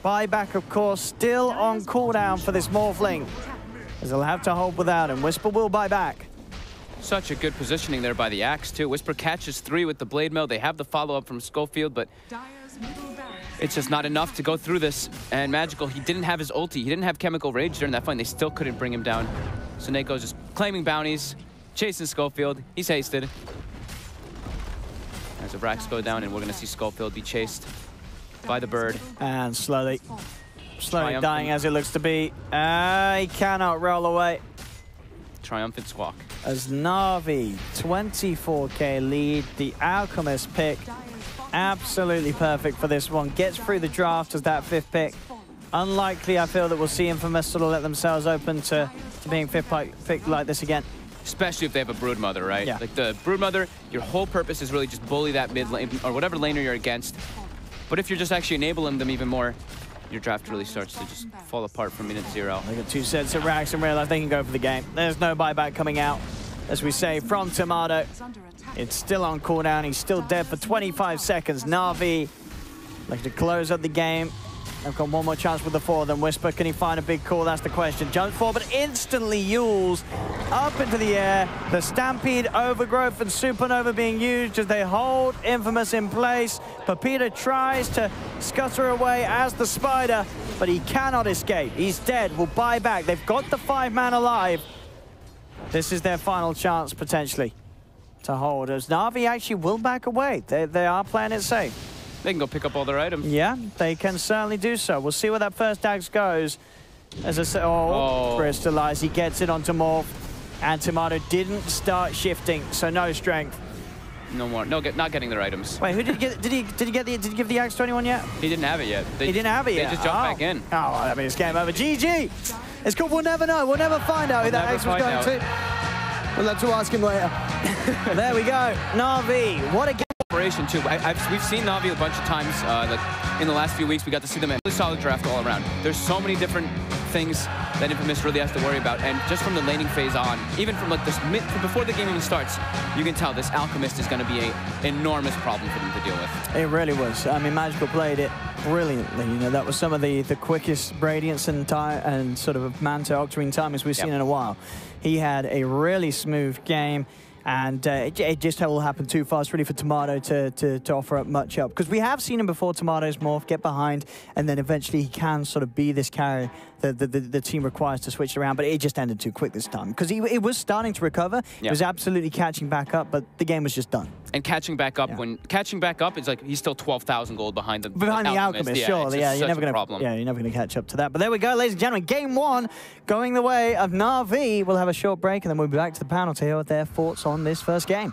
Buyback, of course, still on cooldown for this Morphling, as they'll have to hold without him. Whisper will buy back. Such a good positioning there by the axe, too. Whisper catches 3 with the Blade Mail. They have the follow-up from Schofield, but it's just not enough to go through this. And Magical, he didn't have his ulti. He didn't have Chemical Rage during that fight. They still couldn't bring him down. So Neko's just claiming bounties, chasing Schofield. He's hasted. As the racks go down, and we're going to see Schofield be chased by the bird. And slowly dying as it looks to be. He cannot roll away. Triumphant squawk. As Na'Vi, 24k lead, the Alchemist pick. Absolutely perfect for this one. Gets through the draft as that 5th pick. Unlikely, I feel, that we'll see Infamous sort of let themselves open to being 5th pick like this again. Especially if they have a Broodmother, right? Yeah. Like the Broodmother, your whole purpose is really just bully that mid lane, or whatever laner you're against. But if you're just actually enabling them even more, your draft really starts to just fall apart from minute 0. They got 2 sets of racks and realize they can go for the game. There's no buyback coming out, as we say, from Tomato. It's still on cooldown. He's still dead for 25 seconds. Na'Vi looking to close up the game. They've got one more chance with the 4 of them. Whisper, can he find a big call? That's the question. Jumps forward, but instantly Yules up into the air. The Stampede, Overgrowth, and Supernova being used as they hold Infamous in place. Pepita tries to scutter away as the Spider, but he cannot escape. He's dead. Will buy back. They've got the 5-man alive. This is their final chance, potentially, to hold. As Na'Vi actually will back away. They are playing it safe. They can go pick up all their items. Yeah, they can certainly do so. We'll see where that first axe goes. As I said, Crystallize, he gets it onto Morph. And Tomato didn't start shifting, so no strength. No more. No, not getting their items. Wait, who did he get? Did he give the axe to anyone yet? He didn't have it yet. He didn't have it yet. They just jumped back in. Oh, I mean, it's game over. GG. It's called We'll Never Know. We'll never find out who that axe was going to. We'll have to ask him later. There we go. Na'Vi, what a game. Too. We've seen Na'Vi a bunch of times. Like in the last few weeks, we got to see them in a really solid draft all around. There's so many different things that Infamous really has to worry about, and just from the laning phase on, even from like this before the game even starts, you can tell this Alchemist is going to be an enormous problem for them to deal with. It really was. I mean, Magical played it brilliantly. You know, that was some of the quickest Radiance and sort of man to Octarine timings we've seen in a while. He had a really smooth game. And it just all happened too fast, really, for Tomato to offer up much help. Because we have seen him before, Tomato's Morph, get behind, and then eventually he can sort of be this carry the team requires to switch it around, but it just ended too quick this time. Because it was starting to recover. It was absolutely catching back up, but the game was just done. And catching back up is like he's still 12,000 gold behind the Alchemist. Sure, you're never gonna catch up to that. But there we go, ladies and gentlemen. Game 1 going the way of Na'Vi. We'll have a short break and then we'll be back to the panel to hear what their thoughts on this first game.